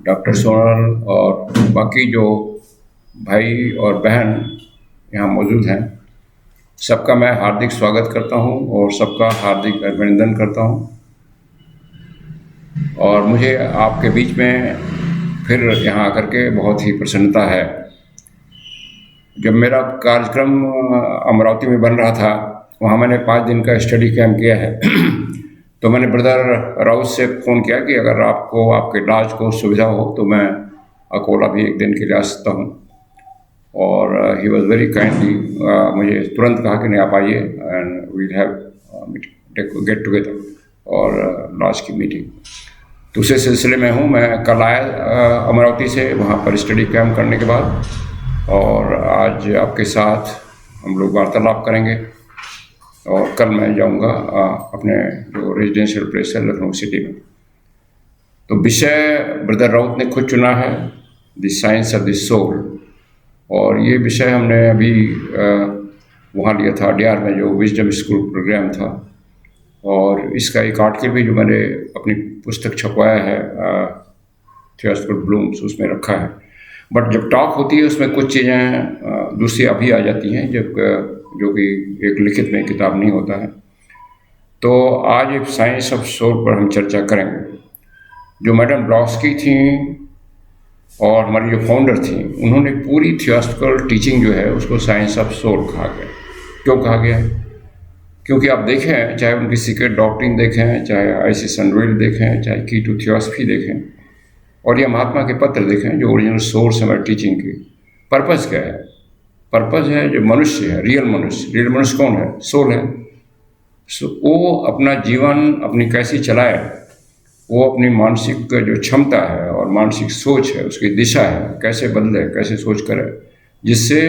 Doctor Sonal और बाकी जो भाई और बहन यहाँ मौजूद हैं, सबका मैं हार्दिक स्वागत करता हूँ और सबका हार्दिक अभिनंदन करता हूँ। और मुझे आपके बीच में फिर यहाँ आकर के बहुत ही प्रसन्नता है। जब मेरा कार्यक्रम अमरावती में बन रहा था, वहाँ मैंने 5 दिन का स्टडी कैंप किया है। तो मैंने ब्रदर राउत से फ़ोन किया कि अगर आपको आपके इलाज को सुविधा हो तो मैं अकोला भी 1 दिन के लिए आ सकता हूँ। और ही वॉज वेरी काइंडली मुझे तुरंत कहा कि नहीं आप आइए and we'll have get together और लॉज की मीटिंग। तो उसी सिलसिले में हूँ। मैं कल आया अमरावती से, वहाँ पर स्टडी कैंप करने के बाद, और आज आपके साथ हम लोग वार्तालाप करेंगे। और कल मैं जाऊँगा अपने जो रेजिडेंशियल प्लेस है लखनऊ सिटी में। तो विषय ब्रदर राउत ने खुद चुना है, the science of the soul. और ये विषय हमने अभी वहाँ लिया था डीआर में, जो विजडम स्कूल प्रोग्राम था। और इसका एक आर्टिकल भी जो मैंने अपनी पुस्तक छपवाया है थियोसॉफिकल ब्लूम्स, उसमें रखा है। बट जब टॉक होती है उसमें कुछ चीज़ें दूसरी अभी आ जाती हैं, जब जो कि एक लिखित में किताब नहीं होता है। तो आज एक साइंस ऑफ सोल पर हम चर्चा करेंगे। जो मैडम ब्लॉस्की थी और हमारी जो फाउंडर थी, उन्होंने पूरी थियोसॉफिकल टीचिंग जो है उसको साइंस ऑफ सोल कहा गया। क्यों कहा गया है? क्योंकि आप देखें, चाहे उनकी सीक्रेट डॉक्ट्रिन देखें, चाहे आइसिस अनवेल्ड देखें, चाहे की टू थियोसॉफी देखें, और ये महात्मा के पत्र देखें जो ओरिजिनल सोर्स है हमारी टीचिंग की। पर्पज़ क्या है? पर्पज़ है जो मनुष्य है, रियल मनुष्य कौन है? सोल है। वो अपना जीवन अपनी कैसी चलाए, वो अपनी मानसिक जो क्षमता है और मानसिक सोच है, उसकी दिशा है, कैसे बदले, कैसे सोच करे, जिससे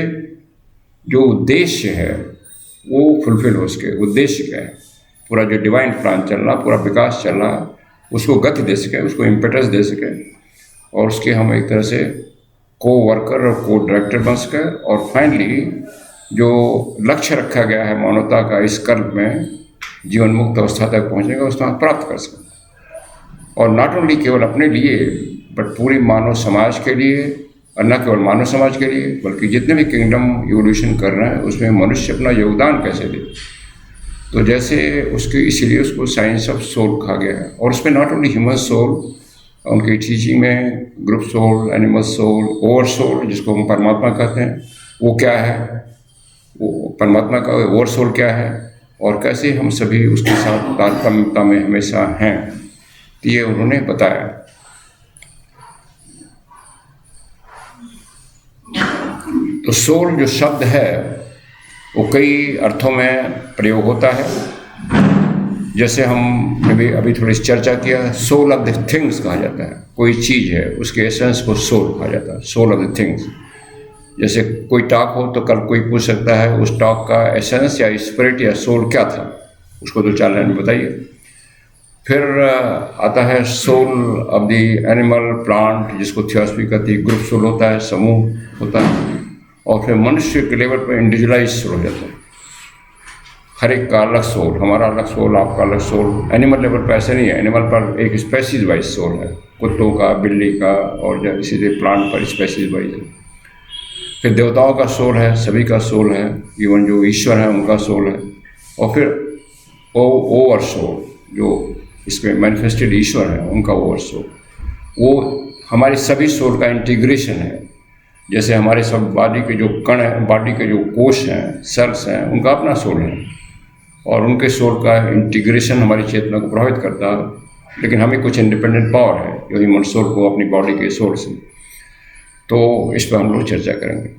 जो उद्देश्य है वो फुलफिल हो। उसके उद्देश्य क्या है, पूरा जो डिवाइन प्लान चल रहा, पूरा विकास चल रहा, उसको गति दे सके, उसको इम्पेटस दे सके, और उसके हम एक तरह से को वर्कर और को डायरेक्टर बन सके। और फाइनली जो लक्ष्य रखा गया है मानवता का इस कल्प में जीवन मुक्त अवस्था तक पहुँचने का, उसको प्राप्त कर सकें। और नॉट ओनली केवल अपने लिए, बट पूरी मानव समाज के लिए, और न केवल मानव समाज के लिए बल्कि जितने भी किंगडम इवोल्यूशन कर रहे हैं उसमें मनुष्य अपना योगदान कैसे दे। तो जैसे उसके इसीलिए उसको साइंस ऑफ सोल कहा गया है। और उसमें नॉट ओनली ह्यूमन सोल, उनकी टीचिंग में group soul, animal soul, over soul जिसको हम परमात्मा कहते हैं, वो क्या है, वो परमात्मा का ओवर सोल क्या है, और कैसे हम सभी उसके साथ तारतम्यता में हमेशा हैं, ये उन्होंने बताया। तो सोल जो शब्द है वो कई अर्थों में प्रयोग होता है। जैसे हम अभी थोड़ी चर्चा किया, सोल ऑफ द थिंग्स कहा जाता है। कोई चीज़ है उसके एसेंस को सोल कहा जाता है, सोल ऑफ द थिंग्स। जैसे कोई टॉक हो तो कल कोई पूछ सकता है उस टॉक का एसेंस या स्पिरिट या सोल क्या था, उसको 2-4 लाइन में बताइए। फिर आता है soul of the animal plant, जिसको थियोसॉफी कहती है, ग्रुप सोल होता है, समूह होता है। और फिर मनुष्य के लेवल पर इंडिविजुअलाइज सोल हो जाता है, हर एक का अलग सोल, हमारा अलग सोल, आपका अलग सोल। एनिमल लेवल पर ऐसे नहीं है, एनिमल पर एक स्पेसीज वाइज सोल है, कुत्तों का, बिल्ली का, और इसी तरह प्लांट पर स्पेसीज वाइज है। फिर देवताओं का सोल है, सभी का सोल है, इवन जो ईश्वर है उनका सोल है। और फिर ओवर सोल, जो इसमें मैनिफेस्टेड ईश्वर है, उनका ओवर सोल, वो हमारी सभी सोल का इंटीग्रेशन है। जैसे हमारे सब बॉडी के जो कण हैं, बॉडी के जो कोश हैं, सेल्स हैं, उनका अपना सोल है, और उनके सोल का इंटीग्रेशन हमारी चेतना को प्रभावित करता है। लेकिन हमें कुछ इंडिपेंडेंट पावर है जो ह्यूमन सोल को अपनी बॉडी के सोल से। तो इस पर हम लोग चर्चा करेंगे।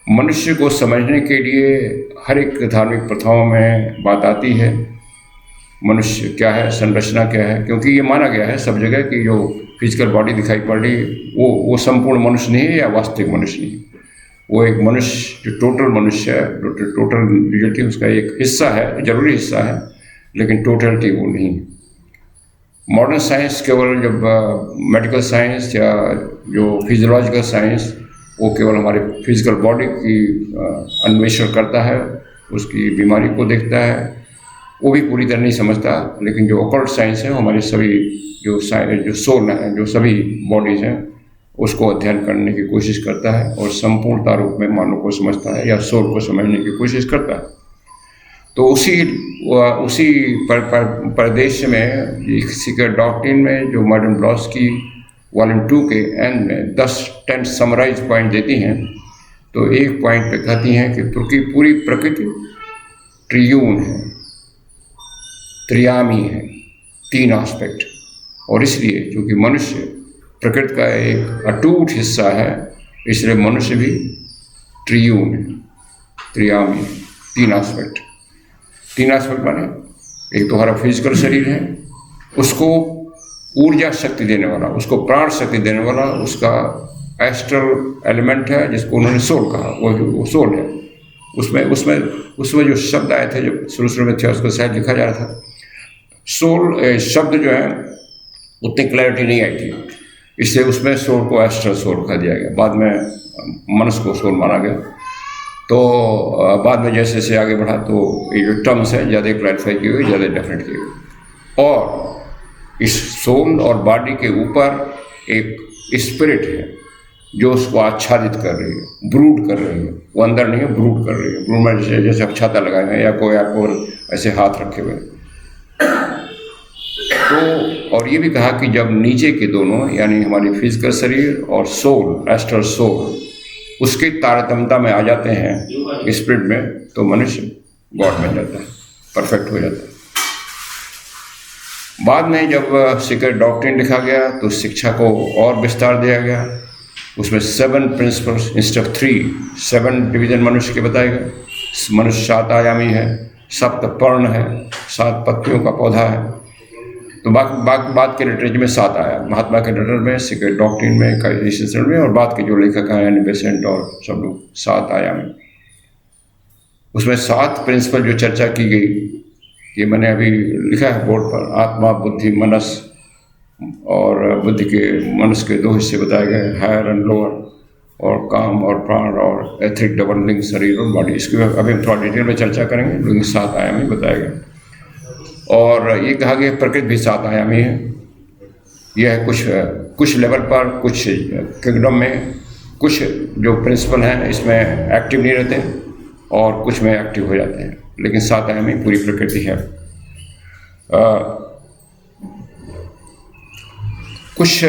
मनुष्य को समझने के लिए हर एक धार्मिक प्रथाओं में बात आती है, मनुष्य क्या है, संरचना क्या है। क्योंकि ये माना गया है सब जगह कि जो फिजिकल बॉडी दिखाई पड़ रही वो संपूर्ण मनुष्य नहीं है या वास्तविक मनुष्य नहीं है। वो एक मनुष्य जो टोटल मनुष्य है, टोटल रियलिटी उसका एक हिस्सा है, जरूरी हिस्सा है, लेकिन टोटलिटी वो नहीं है। मॉडर्न साइंस केवल जब मेडिकल साइंस या जो फिजियोलॉजिकल साइंस, वो केवल हमारे फिजिकल बॉडी की अन्वेषण करता है, उसकी बीमारी को देखता है, वो भी पूरी तरह नहीं समझता, लेकिन जो ऑकल्ट साइंस है हमारे सभी जो सोल है, जो सभी बॉडीज़ हैं, उसको अध्ययन करने की कोशिश करता है और संपूर्णता रूप में मानव को समझता है या सोल को समझने की कोशिश करता है। तो उसी परिदेश में सीक्रेट डॉक्ट्रिन में जो मॉडर्न फिलॉसफी वॉल्यूम 2 के एंड में 10 समराइज पॉइंट देती हैं, तो एक पॉइंट पे कहती हैं कि पूरी प्रकृति ट्रियून है, त्रियामी है, 3 एस्पेक्ट। और इसलिए चूँकि मनुष्य प्रकृति का एक अटूट हिस्सा है, इसलिए मनुष्य भी ट्रियून है, त्रियामी, 3 एस्पेक्ट। 3 एस्पेक्ट माने एक तो हमारा फिजिकल शरीर है, उसको ऊर्जा शक्ति देने वाला, उसको प्राण शक्ति देने वाला उसका एस्ट्रल एलिमेंट है, जिसको उन्होंने सोल कहा, वो सोल है। उसमें जो शब्द आए थे, जो शुरू में थे, उसको शायद लिखा जा रहा था। सोल शब्द जो है उतनी क्लैरिटी नहीं आई थी, इसलिए उसमें सोल को एस्ट्रल सोल कहा दिया गया। बाद में मनुष्य को सोल माना गया। तो बाद में जैसे जैसे आगे बढ़ा तो ये जो टर्म्स है ज़्यादा क्लैरिफाई की गई, ज़्यादा डेफिनेट की गई। और इस सोल और बॉडी के ऊपर एक स्पिरिट है जो उसको आच्छादित कर रही है, ब्रूड कर रही है। वो अंदर नहीं है, ब्रूड कर रही है। ब्रूड में जैसे आप छाता लगाए हैं या कोई आपको ऐसे हाथ रखे हुए। तो और ये भी कहा कि जब नीचे के दोनों यानी हमारी फिजिकल शरीर और सोल, एस्ट्रल सोल, उसके तारतम्यता में आ जाते हैं स्पिरिट में, तो मनुष्य गॉड बन जाता है, परफेक्ट हो जाता है। बाद में जब सीक्रेट डॉक्ट्रिन लिखा गया तो शिक्षा को और विस्तार दिया गया। उसमें 7 प्रिंसिपल्स इंस्टेड ऑफ 3, 7 डिवीजन मनुष्य के बताए गए। मनुष्य 7 आयामी है, 7 पर्ण है, 7 पत्तियों का पौधा है। तो बाद के लिटरेचर में 7 आया, महात्मा के लिटरेचर में, सीक्रेट डॉक्ट्रिन में, काइजेशन में, और बाद के जो लेखक हैं यानी बेसेंट और सब लोग 7 आया में। उसमें 7 प्रिंसिपल जो चर्चा की गई, ये मैंने अभी लिखा है बोर्ड पर। आत्मा, बुद्धि, मनस, और बुद्धि के मनस के 2 हिस्से बताए गए, हायर एंड लोअर, और काम और प्राण और एथिक डबल लिंग शरीर और बॉडी। इसकी अभी हम थोड़ा डिटेल में चर्चा करेंगे, लेकिन 7 आयामी बताया गया। और ये कहा गया प्रकृति भी 7 आयामी है। यह कुछ लेवल पर, कुछ किंगडम में कुछ जो प्रिंसिपल हैं इसमें एक्टिव नहीं रहते और कुछ में एक्टिव हो जाते हैं, लेकिन 7 आयामी पूरी प्रकृति है। कुछ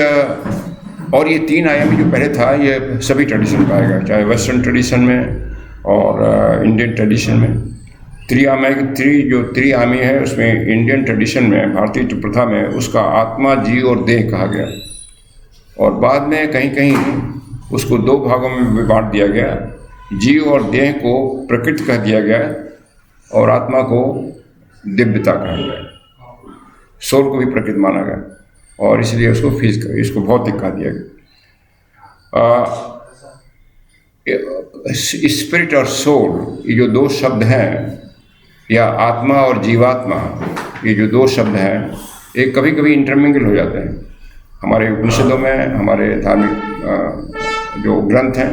और ये 3 आयामी जो पहले था, ये सभी ट्रेडिशन पाया गया, चाहे वेस्टर्न ट्रेडिशन में और इंडियन ट्रेडिशन में। त्रियामी है, उसमें इंडियन ट्रेडिशन में, भारतीय प्रथा में, उसका आत्मा, जीव और देह कहा गया। और बाद में कहीं कहीं उसको 2 भागों में बांट दिया गया। जीव और देह को प्रकृति कह दिया गया और आत्मा को दिव्यता कहा गया। सोल को भी प्रकृति माना गया और इसलिए इसको भौतिक कहा दिया गया। स्पिरिट और सोल, ये जो 2 शब्द हैं, या आत्मा और जीवात्मा, ये जो 2 शब्द हैं, ये कभी कभी इंटरमिंगल हो जाते हैं। हमारे उपनिषदों में, हमारे धार्मिक जो ग्रंथ हैं,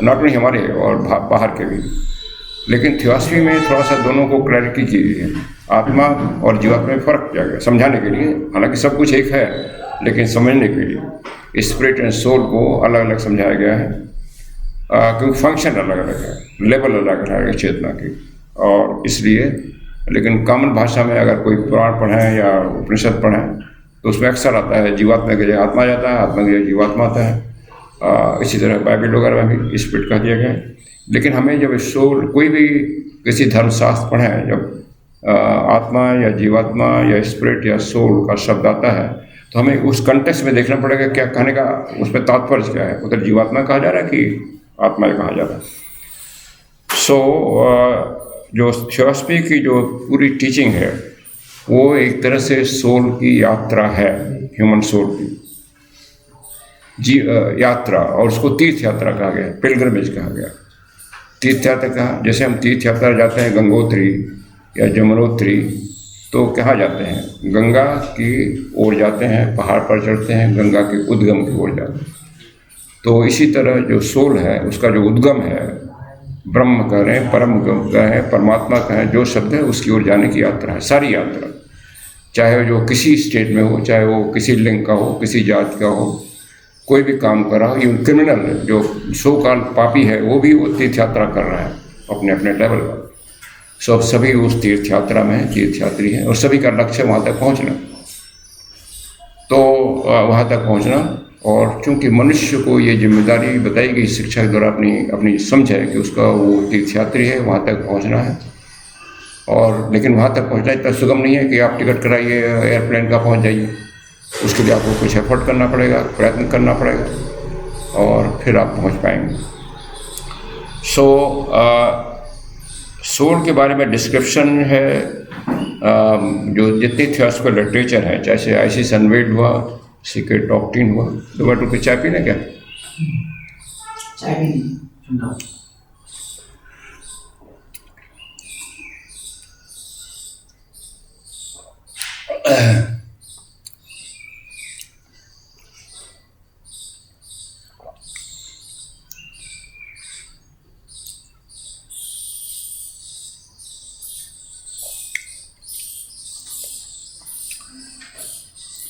नॉट ओनली हमारे और बाहर के भी, लेकिन थियोसॉफी में थोड़ा सा दोनों को क्लैरिटी की गई है। आत्मा और जीवात्मा में फ़र्क किया गया समझाने के लिए। हालांकि सब कुछ एक है, लेकिन समझने के लिए स्पिरिट एंड सोल को अलग अलग समझाया गया है, क्योंकि फंक्शन अलग अलग है, लेवल अलग अलग है चेतना की। और इसलिए, लेकिन कॉमन भाषा में अगर कोई पुराण पढ़ें या उपनिषद पढ़ें तो उसमें अक्सर आता है जीवात्मा के जगह आत्मा जाता है, आत्मा की जगह जीवात्मा आता है। इसी तरह बाइबल वगैरह में भी स्पिरिट कह दिया गया है। लेकिन हमें जब सोल, कोई भी किसी धर्मशास्त्र पढ़ें, जब आत्मा या जीवात्मा या स्पिरिट या सोल का शब्द आता है, तो हमें उस कंटेक्स्ट में देखना पड़ेगा क्या कहने का, उसमें तात्पर्य क्या है। उधर जीवात्मा कहा जा रहा है कि आत्मा कहा जा रहा है। जो थियोसॉफी की जो पूरी टीचिंग है, वो एक तरह से सोल की यात्रा है, ह्यूमन सोल की यात्रा, और उसको तीर्थ यात्रा कहा गया, पिलग्रिमेज कहा गया। तीर्थ यात्रा कहा, जैसे हम तीर्थ यात्रा जाते हैं गंगोत्री या जमुनोत्री, तो कहाँ जाते हैं? गंगा की ओर जाते हैं, पहाड़ पर चढ़ते हैं, गंगा के उद्गम की ओर जाते हैं। तो इसी तरह जो सोल है, उसका जो उद्गम है ब्रह्म कह रहे हैं, परम कह रहे हैं, परमात्मा कह रहे हैं, जो शब्द है उसकी ओर जाने की यात्रा है, सारी यात्रा। चाहे जो किसी स्टेट में हो, चाहे वो किसी लिंग का हो, किसी जात का हो, कोई भी काम कर रहा हो, इवन क्रिमिनल जो सो काल पापी है वो भी वो तीर्थ यात्रा कर रहा है अपने अपने लेवल पर। सभी उस तीर्थ यात्रा में तीर्थयात्री हैं और सभी का लक्ष्य वहाँ तक पहुँचना। तो वहाँ तक पहुँचना, और चूँकि मनुष्य को ये जिम्मेदारी बताई गई शिक्षा के द्वारा अपनी समझ है कि उसका वो तीर्थयात्री है, वहाँ तक पहुँचना है। और लेकिन वहाँ तक पहुँचना इतना सुगम नहीं है कि आप टिकट कराइए एयरप्लेन का पहुँच जाइए। उसके लिए आपको कुछ एफर्ट करना पड़ेगा, प्रयत्न करना पड़ेगा और फिर आप पहुँच पाएंगे। सोल के बारे में डिस्क्रिप्शन है जो जितनी थियोसॉफिकल लिटरेचर है, जैसे आइसिस अनवेल्ड हुआ, सीक्रेट डॉक्ट्रिन हुआ। दो बार टू चाय पीना क्या? चाय पीना।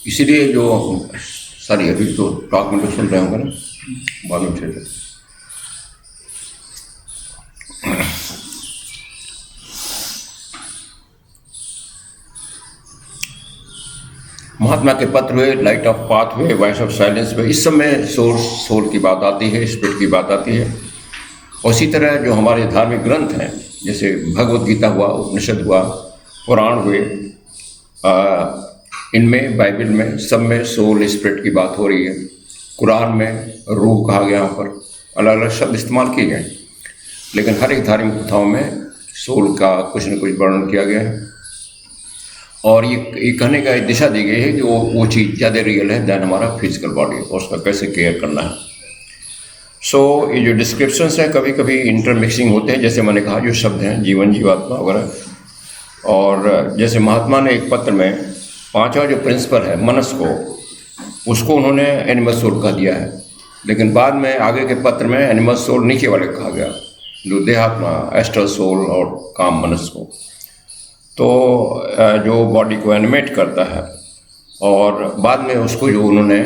इसीलिए जो सारी अभी तो टॉक में तो सुन रहे होंगे ना, मालूम चले। महात्मा के पत्र हुए, लाइट ऑफ पाथ हुए, वॉइस ऑफ साइलेंस हुए, इस सब में सोल की बात आती है, स्पिरिट की बात आती है। और इसी तरह जो हमारे धार्मिक ग्रंथ हैं, जैसे भगवद गीता हुआ, उपनिषद हुआ, पुराण हुए, इनमें बाइबल में सब में सोल स्पिरिट की बात हो रही है। कुरान में रूह कहा गया, यहाँ पर अलग अलग शब्द इस्तेमाल किए गए, लेकिन हर एक धार्मिक कथाओं में सोल का कुछ न कुछ वर्णन किया गया है। और ये कहने का एक दिशा दी गई है कि वो चीज़ ज़्यादा रियल है दैन हमारा फिजिकल बॉडी, और उसका कैसे केयर करना है। ये जो डिस्क्रिप्शंस है कभी कभी इंटरमिक्सिंग होते हैं, जैसे मैंने कहा जो शब्द हैं जीवन, जीवात्मा वगैरह। और जैसे महात्मा ने एक पत्र में पांचवा जो प्रिंसिपल है मनस को, उसको उन्होंने एनिमल सोल कह दिया है, लेकिन बाद में आगे के पत्र में एनिमल सोल नीचे वाले कहा गया, जो देहात्मा, एस्ट्रल सोल और काम मनस को। तो जो बॉडी को एनिमेट करता है, और बाद में उसको जो उन्होंने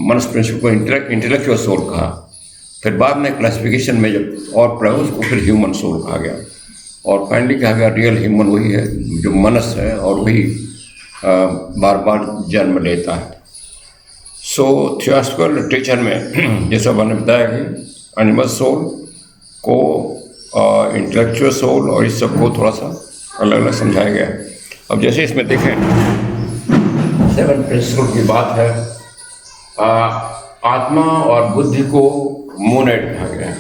मनस प्रिंसिपल को इंटेलेक्चुअल सोल कहा। फिर बाद में क्लासिफिकेशन में जब और पढ़ा उसको फिर ह्यूमन सोल कहा गया, और फाइनली कहा गया रियल ह्यूमन वही है जो मनस है, और वही बार बार जन्म लेता है। थियोसॉफिकल लिटरेचर में जैसा मैंने बताया कि एनिमल सोल को, इंटेलेक्चुअल सोल और इस सब को थोड़ा सा अलग अलग समझाया गया है। अब जैसे इसमें देखें 7 प्रिंसिपल की बात है, आत्मा और बुद्धि को मोनेड कहा गया है।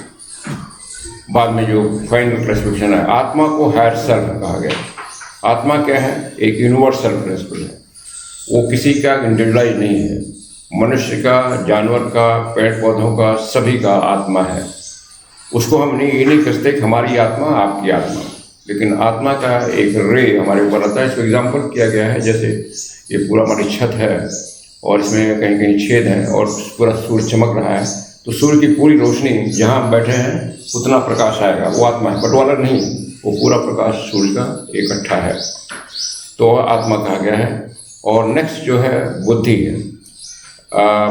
बाद में जो फाइनल क्लासिफिकेशन है, आत्मा को हायर सेल्फ कहा गया। आत्मा क्या है? एक यूनिवर्सल प्रिंसिपल है, वो किसी का इंडिविजुअलाइज नहीं है, मनुष्य का, जानवर का, पेड़ पौधों का, सभी का आत्मा है। उसको हम ये नहीं कहते कि हमारी आत्मा आपकी आत्मा, लेकिन आत्मा का एक रे हमारे ऊपर आता है। इसको एग्जाम्पल किया गया है, जैसे ये पूरा हमारी छत है और इसमें कहीं कहीं छेद है और पूरा सूर्य चमक रहा है, तो सूर्य की पूरी रोशनी जहाँ हम बैठे हैं उतना प्रकाश आएगा, वो आत्मा है, बट वो अलग नहीं, वो पूरा प्रकाश सूर्य का इकट्ठा है, तो आत्मा कहा गया है। और नेक्स्ट जो है बुद्धि है।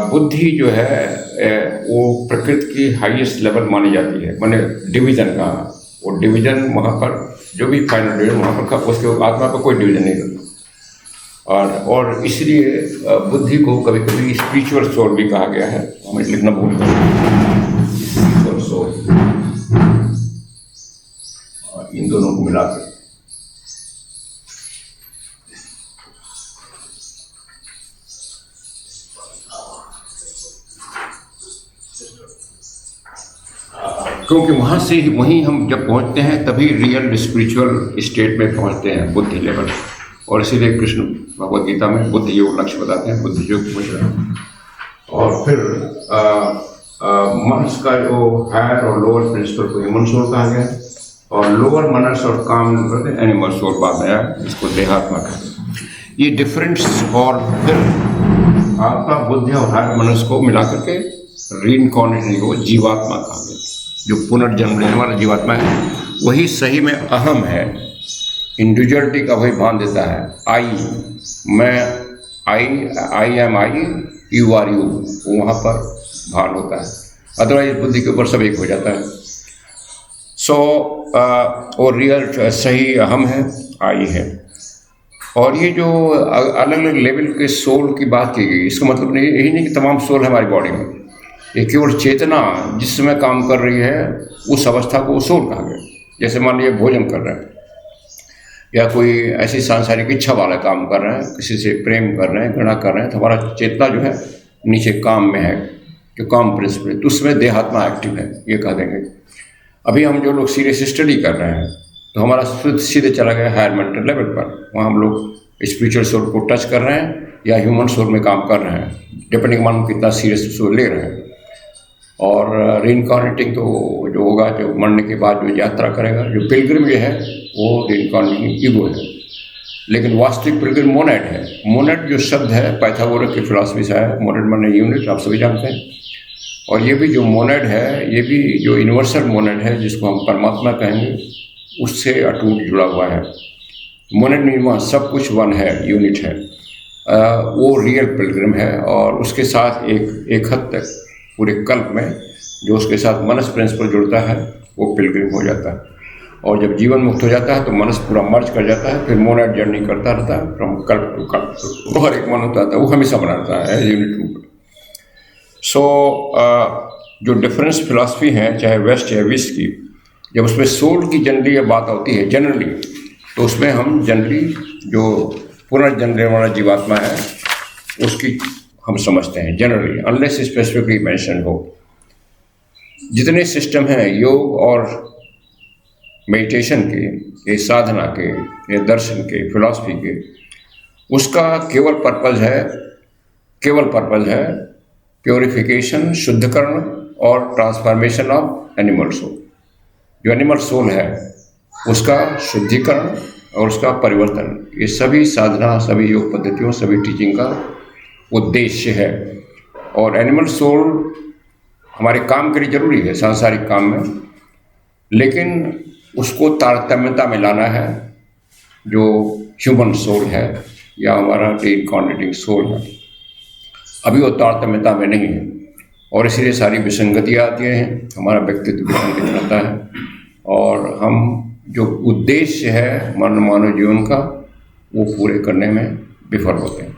बुद्धि जो है वो प्रकृति की हाईएस्ट लेवल मानी जाती है, माने डिवीजन का, वो डिवीजन वहाँ पर जो भी फाइनल डिवीजन वहाँ पर का, उसके आत्मा पर कोई डिवीजन नहीं करता। और इसलिए बुद्धि को कभी कभी स्पिरिचुअल सोल भी कहा गया है, हमें लिखना भूल गए, स्पिरिचुअल सोल, इन दोनों को मिलाकर। क्योंकि वहाँ से वहीं हम जब पहुँचते हैं तभी रियल स्पिरिचुअल स्टेट में पहुँचते हैं, बुद्धि लेवल। और इसीलिए कृष्ण भगवद गीता में बुद्धि योग लक्ष्य बताते हैं, बुद्धि योग पहुँच रहे हैं। और फिर मनस का जो हायर और लोअर प्रिंसिपल को ह्यूमन सोल कहा गया, और लोअर मनस और काम एनिमल सोल बाद में आया, इसको देहात्मा कहते हैं। ये डिफरेंस, और फिर आपका बुद्धि और हायर मनस को मिला करके रीइंकार्नेशन को जीवात्मा कहा गया। जो पुनर्जन्म लेने वाला जीवात्मा है, वही सही में अहम है। इंडिविजुअलिटी का वही भान देता है। आई, मैं, I am I, you are you, वहाँ पर भान होता है। अदरवाइज बुद्धि के ऊपर सब एक हो जाता है। सो और रियल सही अहम है, आई है। और ये जो अलग अलग लेवल के सोल की बात की गई, इसका मतलब नहीं यही नहीं कि तमाम सोल है हमारी बॉडी में। ये केवल चेतना जिस समय काम कर रही है उस अवस्था को सोल कहा गया। जैसे मान लीजिए भोजन कर रहे हैं या कोई ऐसी सांसारिक इच्छा वाला काम कर रहे हैं, किसी से प्रेम कर रहे हैं, घृणा कर रहे हैं, तो हमारा चेतना जो है नीचे काम में है, जो काम प्रिंसिपल, तो उसमें देहात्मा एक्टिव है, ये कह देंगे। अभी हम जो लोग सीरियस स्टडी कर रहे हैं तो हमारा सीधे चला गया हायर मेंटल लेवल पर। वहाँ हम लोग स्पिरिचुअल सोल को टच कर रहे हैं या ह्यूमन सोल में काम कर रहे हैं, डिपेंडिंग मान कितना सीरियस सोल ले रहे हैं। और रीइंकार्नेटिंग तो जो होगा, जो मरने के बाद जो यात्रा करेगा, जो पिलग्रिम जो है वो रीइंकार्नेटिंग ईगो है। लेकिन वास्तविक पिलग्रिम मोनेड है। मोनेड जो शब्द है पाइथागोरस की फिलॉसफी से है। मोनेड माने यूनिट, आप सभी जानते हैं। और ये भी जो मोनेड है, ये भी जो यूनिवर्सल मोनेड है, जिसको हम परमात्मा कहेंगे, उससे अटूट जुड़ा हुआ है। मोनेड मीन सब कुछ वन है, यूनिट है। वो रियल पिलग्रिम है। और उसके साथ एक हद तक पूरे कल्प में जो उसके साथ मनस प्रिंसिपल जुड़ता है वो पिलग्रिम हो जाता है। और जब जीवन मुक्त हो जाता है तो मनस पूरा मर्ज कर जाता है, फिर मोनेड जर्नी करता रहता है फ्रॉम कल्प टू कल्प। वो हर एक मन होता है, वो हमेशा बना रहता है यूनिट रूप। सो जो डिफरेंस फिलॉसफी है, चाहे वेस्ट या ईस्ट की, जब उसमें सोल की जनरली ये बात होती है जनरली, तो उसमें हम जनरली जो पुनर्जन्म वाला जीवात्मा है उसकी हम समझते हैं जनरली, अनलेस स्पेसिफिकली मेंशन हो। जितने सिस्टम हैं योग और मेडिटेशन के, ये साधना के, ये दर्शन के, फिलॉसफी के, उसका केवल पर्पज़ है प्योरिफिकेशन, शुद्धकरण और ट्रांसफॉर्मेशन ऑफ एनिमल सोल। जो एनिमल सोल है उसका शुद्धिकरण और उसका परिवर्तन, ये सभी साधना, सभी योग पद्धतियों, सभी टीचिंग का उद्देश्य है। और एनिमल सोल हमारे काम के लिए जरूरी है, सांसारिक काम में, लेकिन उसको तारतम्यता में लाना है जो ह्यूमन सोल है या हमारा रीइंकार्नेटिंग सोल है। अभी वो तारतम्यता में नहीं है और इसलिए सारी विसंगतियाँ आती हैं, हमारा व्यक्तित्व विसंगत रहता है और हम जो उद्देश्य है मानव जीवन का वो पूरे करने में विफल होते हैं।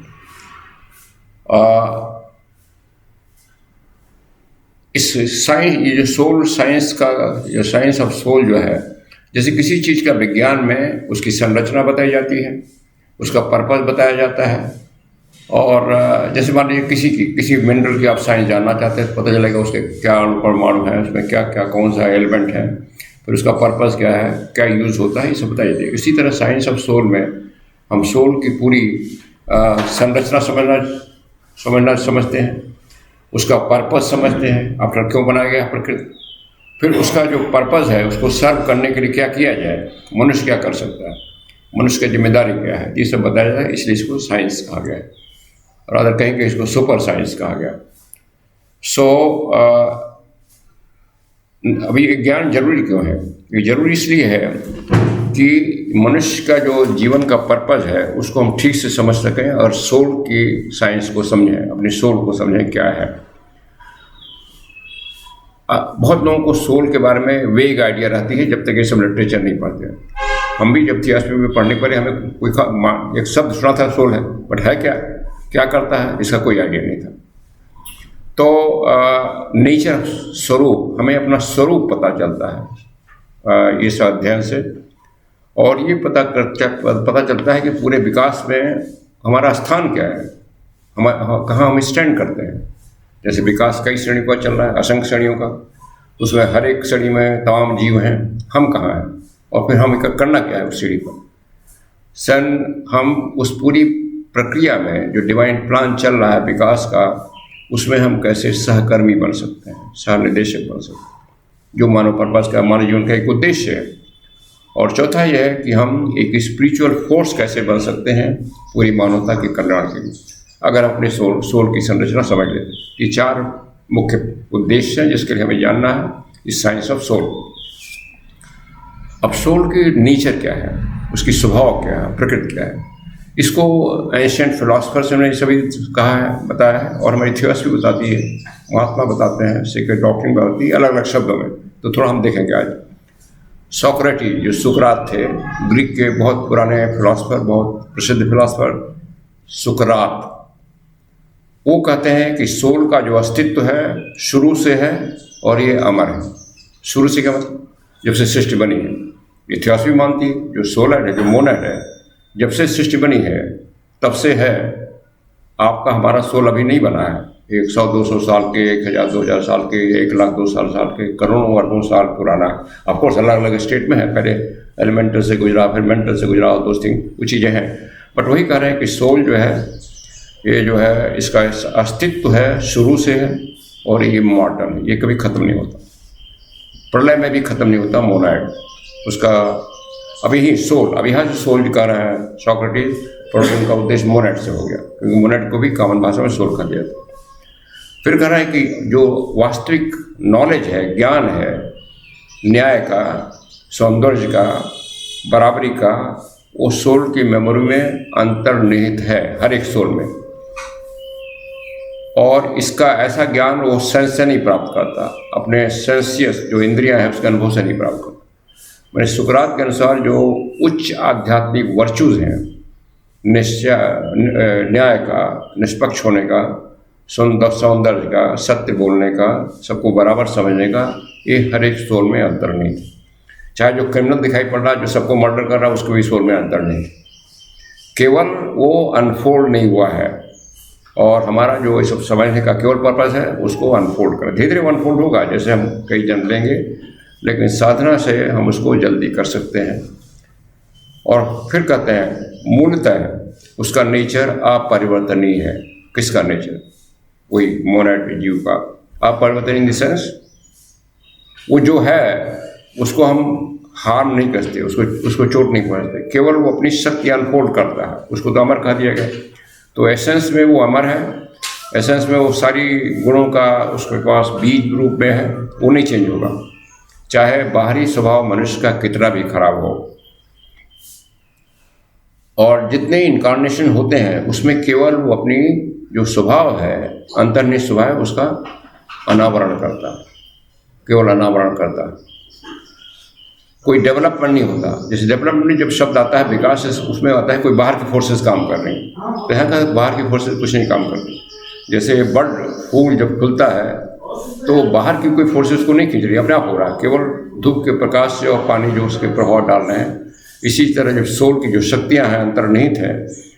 इस साइंस, ये जो सोल साइंस का, जो साइंस ऑफ सोल जो है, जैसे किसी चीज़ का विज्ञान में उसकी संरचना बताई जाती है, उसका पर्पस बताया जाता है। और जैसे मान लीजिए किसी मिनरल की आप साइंस जानना चाहते हैं तो पता चलेगा उसके क्या अणु परमाणु है, उसमें क्या क्या कौन सा एलिमेंट है, फिर उसका पर्पस क्या है, क्या यूज़ होता है, ये सब बताया जाएगा। इसी तरह साइंस ऑफ सोल में हम सोल की पूरी संरचना समझते हैं, उसका पर्पस समझते हैं, आखिर क्यों बनाया गया प्रकृति, फिर उसका जो पर्पस है उसको सर्व करने के लिए क्या किया जाए, मनुष्य क्या कर सकता है, मनुष्य की जिम्मेदारी क्या है, ये सब बताया जाए। इसलिए इसको साइंस कहा गया है, और अगर कहेंगे इसको सुपर साइंस कहा गया। सो अभी ये ज्ञान जरूरी क्यों है? ये जरूरी इसलिए है कि मनुष्य का जो जीवन का पर्पस है उसको हम ठीक से समझ सकें और सोल की साइंस को समझें, अपनी सोल को समझें क्या है। बहुत लोगों को सोल के बारे में वेग आइडिया रहती है जब तक ये सब लिटरेचर नहीं पढ़ते। हम भी जब थियोसॉफी में पढ़ने के बाद हमें कोई एक शब्द सुना था सोल है, बट है क्या करता है, इसका कोई आइडिया नहीं था। तो नेचर, स्वरूप, हमें अपना स्वरूप पता चलता है इस अध्ययन से, और ये पता चलता है कि पूरे विकास में हमारा स्थान क्या है, कहाँ हम स्टैंड करते हैं। जैसे विकास कई श्रेणी का चल रहा है, असंख्य श्रेणियों का, उसमें हर एक श्रेणी में तमाम जीव हैं, हम कहाँ हैं, और फिर हमें करना क्या है उस सीढ़ी पर। हम उस पूरी प्रक्रिया में जो डिवाइन प्लान चल रहा है विकास का, उसमें हम कैसे सहकर्मी बन सकते हैं, सहनिदेशक बन सकते हैं, जो मानव पर्पस का, मानव जीवन का एक उद्देश्य है। और चौथा यह है कि हम एक स्पिरिचुअल फोर्स कैसे बन सकते हैं पूरी मानवता के कल्याण के लिए, अगर हम अपने सोल की संरचना समझ लेते हैं। ये 4 मुख्य उद्देश्य हैं जिसके लिए हमें जानना है इज साइंस ऑफ सोल। अब सोल की नेचर क्या है, उसकी स्वभाव क्या है, प्रकृति क्या है, इसको एंशिएंट फिलोसफर्स ने सभी कहा है, बताया है, और हमारी थियोसफी बताती है, महात्मा बताते हैं, सीक्रेट डॉक्ट्रिन बताती है अलग अलग शब्दों में। तो थोड़ा हम देखेंगे आज। सोक्रेटिस जो सुकरात थे, ग्रीक के बहुत पुराने फिलोसफर, बहुत प्रसिद्ध फिलोसफर सुकरात, वो कहते हैं कि सोल का जो अस्तित्व है शुरू से है और ये अमर है। शुरू से क्या मतलब, जब से सृष्टि बनी है। ये थियोसफी मानती है जो सोल है, जो मोनेड है, जब से सृष्टि बनी है तब से है। आपका हमारा सोल अभी नहीं बना है 100-200 साल के, 1000-2000 साल के, 1,02,000 साल के, करोड़ों अरबों साल पुराना। ऑफकोर्स अलग अलग स्टेट में है, पहले एलिमेंटल से गुजरा, फिर मेंटल से गुजरा, दोस्त थिंग वो चीज़ें हैं। बट वही कह रहे हैं कि सोल जो है, ये जो है, इसका अस्तित्व है शुरू से है और ये इमॉर्टल है, ये कभी ख़त्म नहीं होता, प्रलय में भी ख़त्म नहीं होता। मोनाइड उसका अभी ही सोल, अभी यहाँ जो सोल कह रहा है सोक्रेटिस, पर उनका उद्देश्य मोनेड से हो गया, क्योंकि मोनेड को भी कॉमन भाषा में सोल कहा दिया था। फिर कह रहा है कि जो वास्तविक नॉलेज है, ज्ञान है, न्याय का, सौंदर्य का, बराबरी का, वो सोल की मेमोरी में अंतर्निहित है, हर एक सोल में। और इसका ऐसा ज्ञान वो सेंस से नहीं प्राप्त करता, अपने सेंसियस जो इंद्रियां हैं उसके अनुभव से नहीं प्राप्त करता। मैंने सुकरात के अनुसार जो उच्च आध्यात्मिक वर्चूज हैं, निश्चय, न्याय का, निष्पक्ष होने का, सौंदर्य का, सत्य बोलने का, सबको बराबर समझने का, ये हर एक सोल में अंतर्निहित है। चाहे जो क्रिमिनल दिखाई पड़ रहा है, जो सबको मर्डर कर रहा है, उसको भी सोल में अंतर्निहित है, केवल वो अनफोल्ड नहीं हुआ है। और हमारा जो ये सब समझने का केवल पर्पज़ है, उसको अनफोल्ड करें। धीरे धीरे अनफोल्ड होगा, जैसे हम कई जन्म लेंगे, लेकिन साधना से हम उसको जल्दी कर सकते हैं। और फिर कहते हैं मूलतः उसका नेचर अपरिवर्तनीय है। किसका नेचर? वही मोनेड जीव का अपरिवर्तनीय इन द सेंस, वो जो है उसको हम हार्म नहीं करते, उसको चोट नहीं पहुँचते, केवल वो अपनी शक्ति अनफोल्ड करता है। उसको तो अमर कहा दिया गया। तो एसेंस में वो अमर है, एसेंस में वो सारी गुणों का उसके पास बीज रूप में है, वो नहीं चेंज होगा, चाहे बाहरी स्वभाव मनुष्य का कितना भी खराब हो। और जितने इनकारनेशन होते हैं उसमें केवल वो अपनी जो स्वभाव है, अंतर्निहित स्वभाव है, उसका अनावरण करता है, केवल अनावरण करता है। कोई डेवलपमेंट नहीं होता। जैसे डेवलपमेंट में जब शब्द आता है विकास, उसमें आता है कोई बाहर की फोर्सेस काम कर रही हैं, तो यहाँ का बाहर की फोर्सेस कुछ नहीं काम करती। जैसे बर्ड फूल जब खुलता है तो बाहर की कोई फोर्सेस को नहीं खींच रही, अपने आप हो रहा है, केवल धूप के प्रकाश से और पानी जो उसके प्रभाव डाल रहे हैं। इसी तरह जब सोल की जो शक्तियाँ हैं अंतर्निहित है,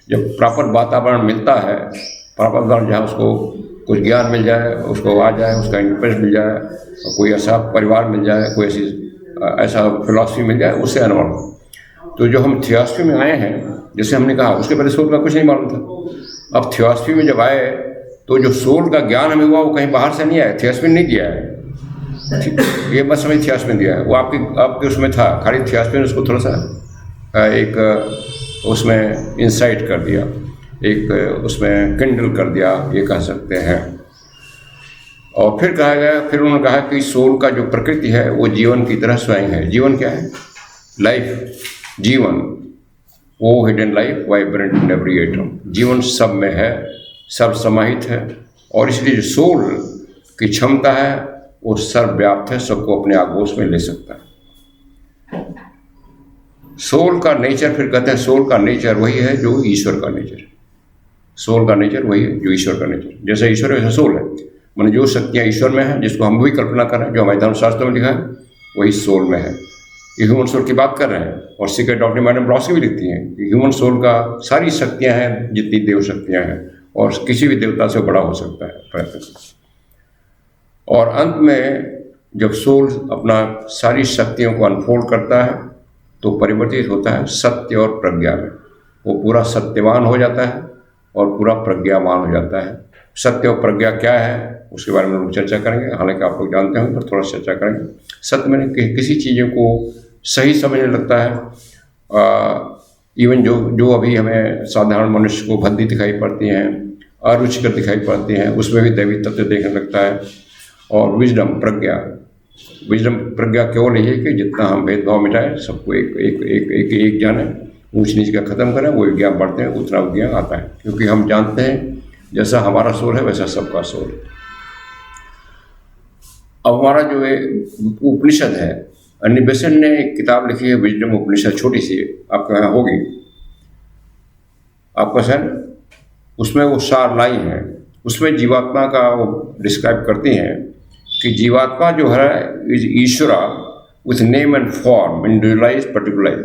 जब प्रॉपर वातावरण मिलता है, प्रॉपर वातावरण जहाँ उसको कुछ ज्ञान मिल जाए, उसको आ जाए, उसका इंटरेस्ट मिल जाए, कोई ऐसा परिवार मिल जाए, कोई ऐसा फिलॉसफी मिल जाए, उससे अनुभव। तो जो हम थियोसफी में आए हैं, जैसे हमने कहा, उसके पहले सोल का कुछ नहीं मालूम था। अब थियोसफी में जब आए तो जो सोल का ज्ञान हमें हुआ वो कहीं बाहर से नहीं आया, थियोसफी ने नहीं दिया है, ये बस हमें थियोसफी ने दिया है। वो आपके उसमें था, खाली थियोसफी ने उसको थोड़ा सा एक उसमें इंसाइट कर दिया, एक उसमें किंडल कर दिया, ये कह सकते हैं। और फिर कहा गया, फिर उन्होंने कहा कि सोल का जो प्रकृति है वो जीवन की तरह स्वयं है। जीवन क्या है? लाइफ, जीवन, वो hidden life vibrant in every atom. जीवन सब में है, सब समाहित है, और इसलिए जो सोल की क्षमता है वो सर्वव्याप्त है, सबको अपने आगोश में ले सकता है। सोल का नेचर, फिर कहते हैं सोल का नेचर वही है जो ईश्वर का नेचर है। सोल का नेचर वही है जो ईश्वर का नेचर, जैसे ईश्वर है वैसे सोल है। मैंने जो शक्तियाँ ईश्वर में है, जिसको हम भी कल्पना कर रहे हैं, जो हमारे धर्मशास्त्रों में लिखा है, वही सोल में है। ये ह्यूमन सोल की बात कर रहे हैं, और सीक्रेट डॉक्ट्रिन मैडम ब्लॉस्की भी लिखती हैं कि ह्यूमन सोल का सारी शक्तियाँ हैं, जितनी देव शक्तियाँ हैं, और किसी भी देवता से बड़ा हो सकता है प्रयत्न से। और अंत में जब सोल अपना सारी शक्तियों को अनफोल्ड करता है तो परिवर्तित होता है सत्य और प्रज्ञा में। वो पूरा सत्यवान हो जाता है और पूरा प्रज्ञावान हो जाता है। सत्य और प्रज्ञा क्या है उसके बारे में लोग चर्चा करेंगे, हालांकि आप लोग जानते हैं, पर थोड़ा चर्चा करेंगे। सत्य में किसी चीज़ों को सही समझने लगता है। इवन जो अभी हमें साधारण मनुष्य को भद्दी दिखाई पड़ती हैं, अरुचिकर दिखाई पड़ती हैं, उसमें भी दैवी तत्व देखने लगता है। और विजडम, प्रज्ञा, विजडम प्रज्ञा केवल यही है कि जितना हम भेदभाव मिटाएं, सबको एक एक एक एक एक जाने, ऊंच नीच का ख़त्म करें, वो विज्ञान बढ़ते हैं, उतना विज्ञान आता है। क्योंकि हम जानते हैं जैसा हमारा सोल है वैसा सबका सोल है। अब हमारा जो है उपनिषद है, अन्य बेसेंट ने एक किताब लिखी है विजडम उपनिषद, छोटी सी, आपके यहाँ होगी, आपका सर, उसमें वो सार लाई है। उसमें जीवात्मा का वो डिस्क्राइब करती हैं कि जीवात्मा जो है इज ईश्वरा with name and form, individualize, particularize.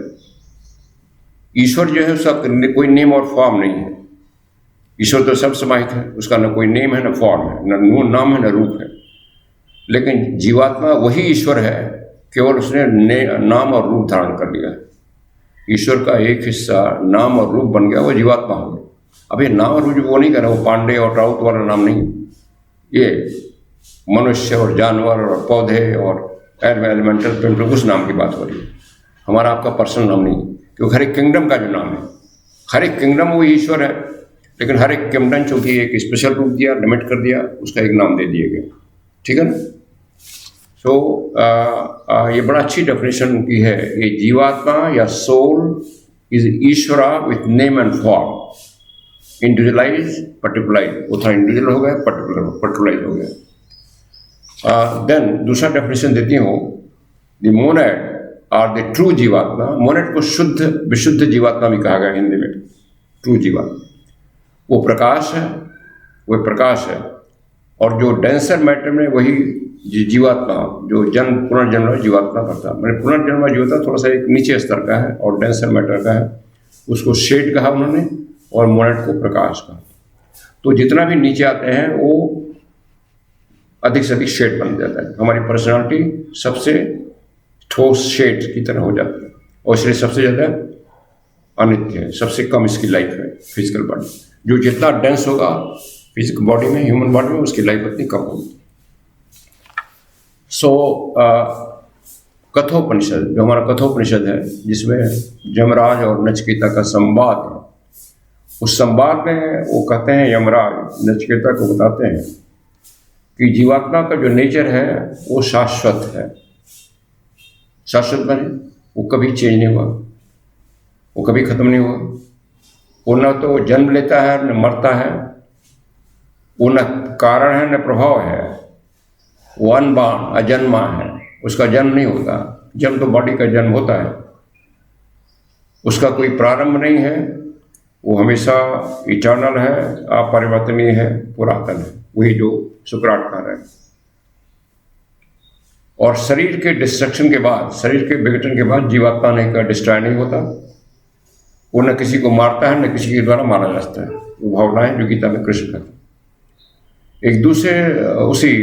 ईश्वर जो है उसका कोई नेम और फॉर्म नहीं है। ईश्वर तो सब समाहित है, उसका न कोई नेम है, न फॉर्म है, न नाम है, न रूप है। लेकिन जीवात्मा वही ईश्वर है, केवल उसने नाम और रूप धारण कर लिया है। ईश्वर का एक हिस्सा नाम और रूप बन गया, वो जीवात्मा हो गया। अब ये नाम और रूप वो नहीं कर रहा, वो पांडे और राउत वाला नाम नहीं, ये मनुष्य और जानवर और पौधे और एलिमेंटल प्रिंट, उस नाम की बात हो रही है। हमारा आपका पर्सनल नाम नहीं, क्योंकि हर एक किंगडम का जो नाम है, हर एक किंगडम वो ईश्वर है, लेकिन हर एक किंगडम चूंकि एक स्पेशल रूप दिया, लिमिट कर दिया, उसका एक नाम दे दिया गया। ठीक है ना? सो ये बड़ा अच्छी डेफिनेशन उनकी है। ये जीवात्मा या सोल इज ईश्वरा with name and form, individualize, particularize. वो था इंडिविजुअल हो गया, पर्टिकुलराइज हो गया। देन दूसरा डेफिनेशन देती हूँ, द मोनेड आर द ट्रू जीवात्मा। मोनेड को शुद्ध विशुद्ध जीवात्मा भी कहा गया हिंदी में, ट्रू जीवात्मा। वो प्रकाश है, वो प्रकाश है। और जो डेंसर मैटर में वही जीवात्मा, जो पुनर्जन्म जीवात्मा करता है, मैंने पुनर्जन्म जीवात्मा थोड़ा सा एक नीचे स्तर का है और डेंसर मैटर का है, उसको शेड कहा उन्होंने, और मोनेड को प्रकाश कहा। तो जितना भी नीचे आते हैं वो अधिक से अधिक शेड बन जाता है। हमारी पर्सनालिटी सबसे ठोस शेड की तरह हो जाती है, और इसलिए सबसे ज़्यादा अनित्य है, सबसे कम इसकी लाइफ है फिजिकल बॉडी। जो जितना डेंस होगा फिजिकल बॉडी में, ह्यूमन बॉडी में, उसकी लाइफ उतनी कम होगी। सो कठोपनिषद, जो हमारा कठोपनिषद है, जिसमें यमराज और नचिकेता का संवाद है, उस संवाद में वो कहते हैं, यमराज नचिकेता को बताते हैं कि जीवात्मा का जो नेचर है वो शाश्वत है। शाश्वत माने वो कभी चेंज नहीं हुआ, वो कभी खत्म नहीं हुआ। वो न तो जन्म लेता है न मरता है, वो न कारण है न प्रभाव है, वो अनबान अजन्मा है, उसका जन्म नहीं होता। जन्म तो बॉडी का जन्म होता है, उसका कोई प्रारंभ नहीं है, वो हमेशा इटर्नल है, अपरिवर्तनीय है, पुरातन है, वही जो सुकरात कह रहे हैं। और शरीर के डिस्ट्रक्शन के बाद, शरीर के विघटन के बाद जीवात्मा नहीं का डिस्ट्रॉय नहीं होता। वो न किसी को मारता है, न किसी के द्वारा मारा जाता है। वो भावनाएं जो गीता में कृष्ण कहते हैं। एक दूसरे उसी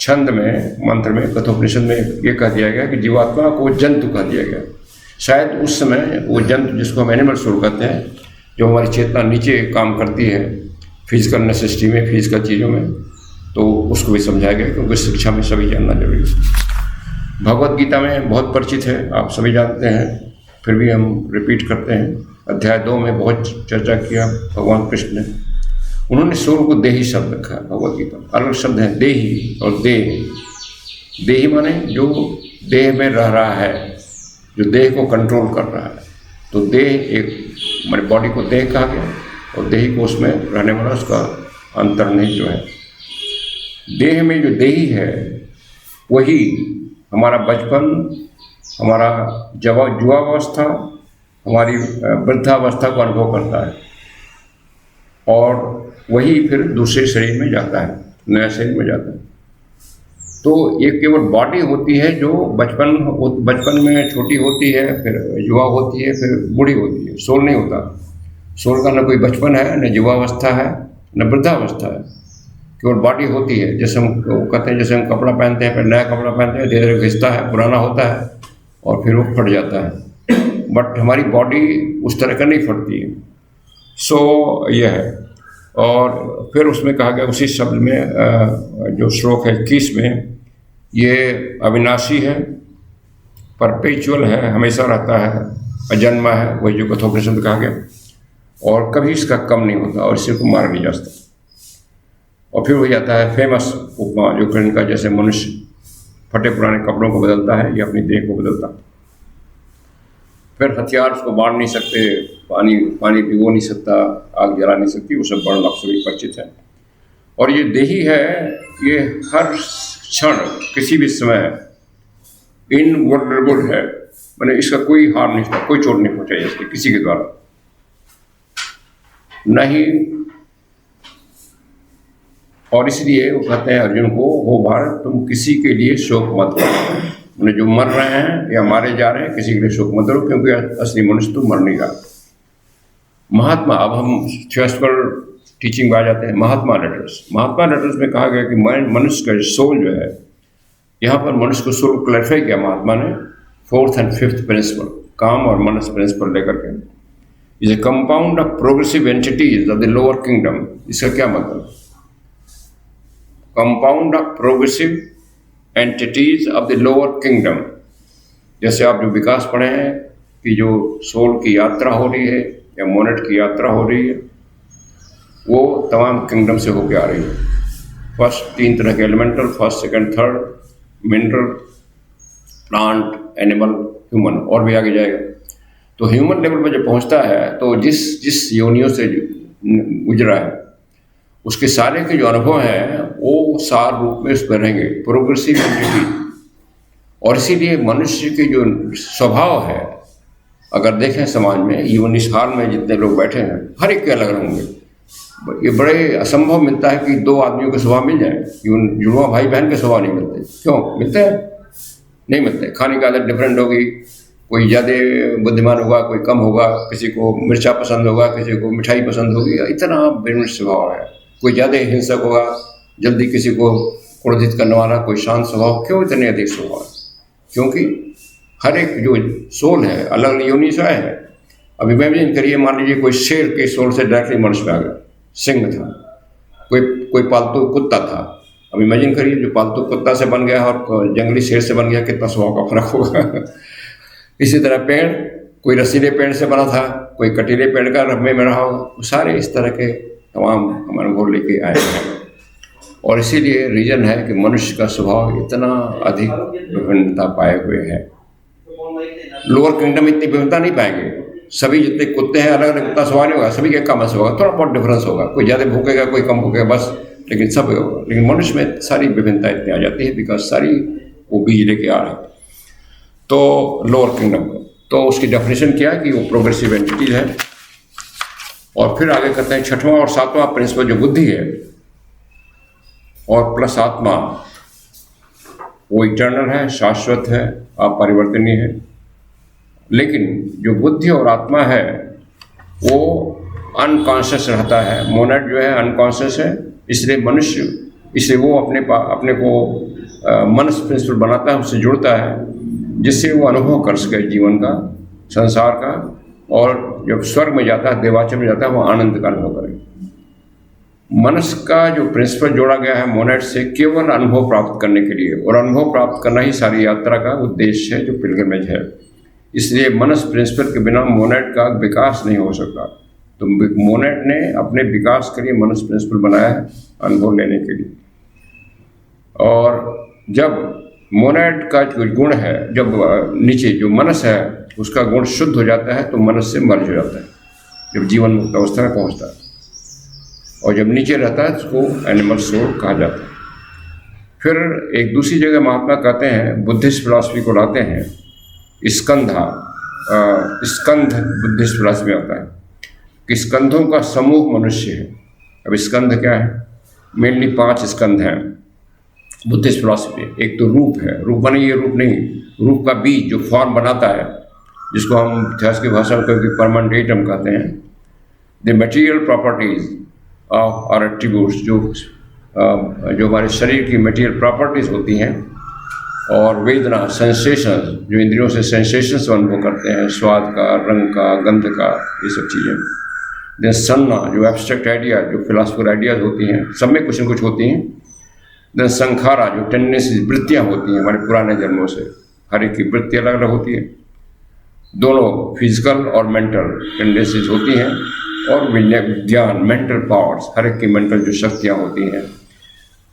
छंद में, मंत्र में, कठोपनिषद में ये कह दिया गया कि जीवात्मा को जंतु कह दिया गया। शायद उस समय वो जंतु, जिसको हम एनिमल सोल कहते हैं, जो हमारी चेतना नीचे काम करती है फिजिकल नेसेसिटी में, फिजिकल चीज़ों में, तो उसको भी समझाया गया, क्योंकि शिक्षा में सभी जानना जरूरी है। भगवत गीता में बहुत परिचित है, आप सभी जानते हैं, फिर भी हम रिपीट करते हैं। अध्याय 2 में बहुत चर्चा किया भगवान कृष्ण ने। उन्होंने सोल को देही शब्द रखा है भगवत गीता में। अलग शब्द हैं देही और देह। देही माने जो देह में रह रहा है, जो देह को कंट्रोल कर रहा है। तो देह एक हमारी बॉडी को देह कहा गया, और देही को उसमें रहने वाला उसका अंतर्निहित जो है। देह में जो देही है वही हमारा बचपन, हमारा युवावस्था, हमारी वृद्धावस्था को अनुभव करता है, और वही फिर दूसरे शरीर में जाता है, नया शरीर में जाता है। तो ये केवल बॉडी होती है जो बचपन में छोटी होती है, फिर युवा होती है, फिर बूढ़ी होती है। सोल नहीं होता। सोल का न कोई बचपन है, न युवावस्था है, न वृद्धावस्था है, केवल बॉडी होती है। जैसे हम कहते हैं, जैसे हम कपड़ा पहनते हैं, फिर नया कपड़ा पहनते हैं, धीरे धीरे घिसता है, पुराना होता है, और फिर वो फट जाता है। बट हमारी बॉडी उस तरह का नहीं फटती है। सो यह है। और फिर उसमें कहा गया उसी शब्द में, जो श्लोक है 21 में, ये अविनाशी है, परपेचुअल है, हमेशा रहता है, अजन्मा है, वही जो कठोपनिषद में कहा गया, और कभी इसका कम नहीं होता, और इसी को मारा नहीं जा सकता। और फिर हो जाता है फेमस उपमा जो कृष्ण का, जैसे मनुष्य फटे पुराने कपड़ों को बदलता है या अपनी देह को बदलता है। फिर हथियार उसको बांध नहीं सकते, पानी भिगो नहीं सकता, आग जला नहीं सकती, वो सब बर्न लफ्ज़ भी परिचित है। और ये देही है, ये हर क्षण किसी भी समय इनवल्नरेबल है, मैंने इसका कोई हार नहीं था, कोई चोट नहीं पहुंचाई इसके किसी के द्वारा नहीं। और इसलिए वो कहते हैं अर्जुन को, हो भारत तुम किसी के लिए शोक मत करो, मैंने जो मर रहे हैं या मारे जा रहे हैं किसी के लिए शोक मत करो, क्योंकि असली मनुष्य तो मर नहीं रहा। महात्मा, अब हम थियोसॉफिकल टीचिंग में आ जाते हैं। महात्मा लेटर्स में कहा गया कि मनुष्य का सोल जो है, यहाँ पर मनुष्य को सोल क्लैरिफाई किया महात्मा ने 4th and 5th प्रिंसिपल, काम और मनस प्रिंसिपल लेकर के, is a compound of progressive entities of the lower kingdom. इसका क्या मतलब? Compound of progressive entities of the lower kingdom. जैसे आप जो विकास पढ़े हैं कि जो सोल की यात्रा हो रही है या मोनेट की यात्रा हो रही है, वो तमाम किंगडम से होकर आ रही है। फर्स्ट 3 तरह के elemental, first, second, third, mineral, plant, animal, human, और भी आगे जाएगा। तो ह्यूमन लेवल पर जब पहुंचता है तो जिस योनियों से गुजरा है उसके सारे के जो अनुभव हैं वो सार रूप में उस पर रहेंगे, प्रोग्रेसिव एंटिटी। और इसीलिए मनुष्य के जो स्वभाव है, अगर देखें समाज में, इवन इस हाल में जितने लोग बैठे हैं हर एक के अलग अलग होंगे। ये बड़े असंभव मिलता है कि 2 आदमियों के स्वभाव मिल जाए, इवन जुड़वा भाई बहन के स्वभाव नहीं मिलते। क्यों मिलते हैं? नहीं मिलते। खाने की आदत डिफरेंट होगी, कोई ज़्यादा बुद्धिमान होगा, कोई कम होगा, किसी को मिर्चा पसंद होगा, किसी को मिठाई पसंद होगी, इतना भिन्न स्वभाव है। कोई ज़्यादा हिंसक होगा, जल्दी किसी को क्रोधित करने वाला, कोई शांत स्वभाव। क्यों इतने अधिक स्वभाव? क्योंकि हर एक जो सोल है अलग अलग योनि से आया है। अब इमेजिन करिए, मान लीजिए कोई शेर के सोल से डायरेक्टली मनुष्य में आ गया, सिंह था, कोई पालतू कुत्ता था। अब इमेजिन करिए जो पालतू कुत्ता से बन गया और जंगली शेर से बन गया, कितना स्वभाव का फर्क होगा। इसी तरह पेड़, कोई रसीले पेड़ से बना था, कोई कटीले पेड़ का रब्बे में रहा हो, सारे इस तरह के तमाम हम अनुभव लेके आए हैं। और इसीलिए रीजन है कि मनुष्य का स्वभाव इतना अधिक विभिन्नता पाए हुए है। लोअर किंगडम इतनी विभिन्नता नहीं पाएंगे। सभी जितने कुत्ते हैं अलग अलग कुत्ता स्वभाव नहीं होगा, सभी का कम होगा, थोड़ा बहुत डिफरेंस होगा, कोई ज़्यादा भूखेगा कोई कम भूखेगा बस, लेकिन सब होगा। लेकिन मनुष्य में सारी विभिन्नता इतनी आ जाती है बिकॉज सारी वो बीज लेके आ रहे हैं। तो लोअर किंगडम को तो उसकी डेफिनेशन क्या है कि वो प्रोग्रेसिव एंटिटी है। और फिर आगे कहते हैं 6वां और 7वां प्रिंसिपल जो बुद्धि है और प्लस आत्मा, वो इटर्नल है, शाश्वत है, अपरिवर्तनीय है। लेकिन जो बुद्धि और आत्मा है वो अनकॉन्शियस रहता है। मोनेट जो है अनकॉन्शियस है, इसलिए वो अपने को मनस प्रिंसिपल बनाता है, उससे जुड़ता है, जिससे वो अनुभव कर सके जीवन का, संसार का। और जब स्वर्ग में जाता है, देवाचर में जाता है, वो आनंद का अनुभव करे। मनस का जो प्रिंसिपल जोड़ा गया है मोनेट से केवल अनुभव प्राप्त करने के लिए, और अनुभव प्राप्त करना ही सारी यात्रा का उद्देश्य है जो पिलग्रिमेज है। इसलिए मनस प्रिंसिपल के बिना मोनेट का विकास नहीं हो सकता। तो मोनेट ने अपने विकास के लिए मनस प्रिंसिपल बनाया है, अनुभव लेने के लिए। और जब मोनेट का जो गुण है, जब नीचे जो मनस है उसका गुण शुद्ध हो जाता है तो मनस से मर्ज हो जाता है, जब जीवन मुक्त अवस्था में पहुंचता है। और जब नीचे रहता है उसको एनिमल सोल कहा जाता है। फिर एक दूसरी जगह महात्मा कहते हैं, बुद्धिस्ट फिलॉसफी को लाते हैं, स्कंध बुद्धिस्ट फिलॉसफी आता है कि स्कंधों का समूह मनुष्य है। अब स्कंध क्या है? मेनली 5 स्कंध हैं बुद्धिस्ट फिलॉसफी। एक तो रूप है, रूप माने ये रूप नहीं, रूप का बीज जो फॉर्म बनाता है, जिसको हम इतिहास की भाषा में कभी परमानेंट एटम कहते हैं। द मटेरियल प्रॉपर्टीज ऑफ और एट्रीब्यूट्स, जो हमारे शरीर की मटेरियल प्रॉपर्टीज होती हैं। और वेदना, सेंसेशन, जो इंद्रियों से सेंसेशंस अनुभव करते हैं, स्वाद का, रंग का, गंध का, ये सब चीज़ें। देन सन्ना, जो एब्स्ट्रैक्ट आइडिया, जो फिलॉसफिकल आइडियाज होती हैं, सब में कुछ न कुछ होती हैं। देन संखारा, जो टेंडेंसीज, वृत्तियाँ होती हैं हमारे पुराने जन्मों से, हर एक की वृत्ति अलग अलग होती है। दोनों फिजिकल और मेंटल टेंडेंसीज होती हैं। और विज्ञान, मेंटल पावर्स, हर एक की मेंटल जो शक्तियाँ होती हैं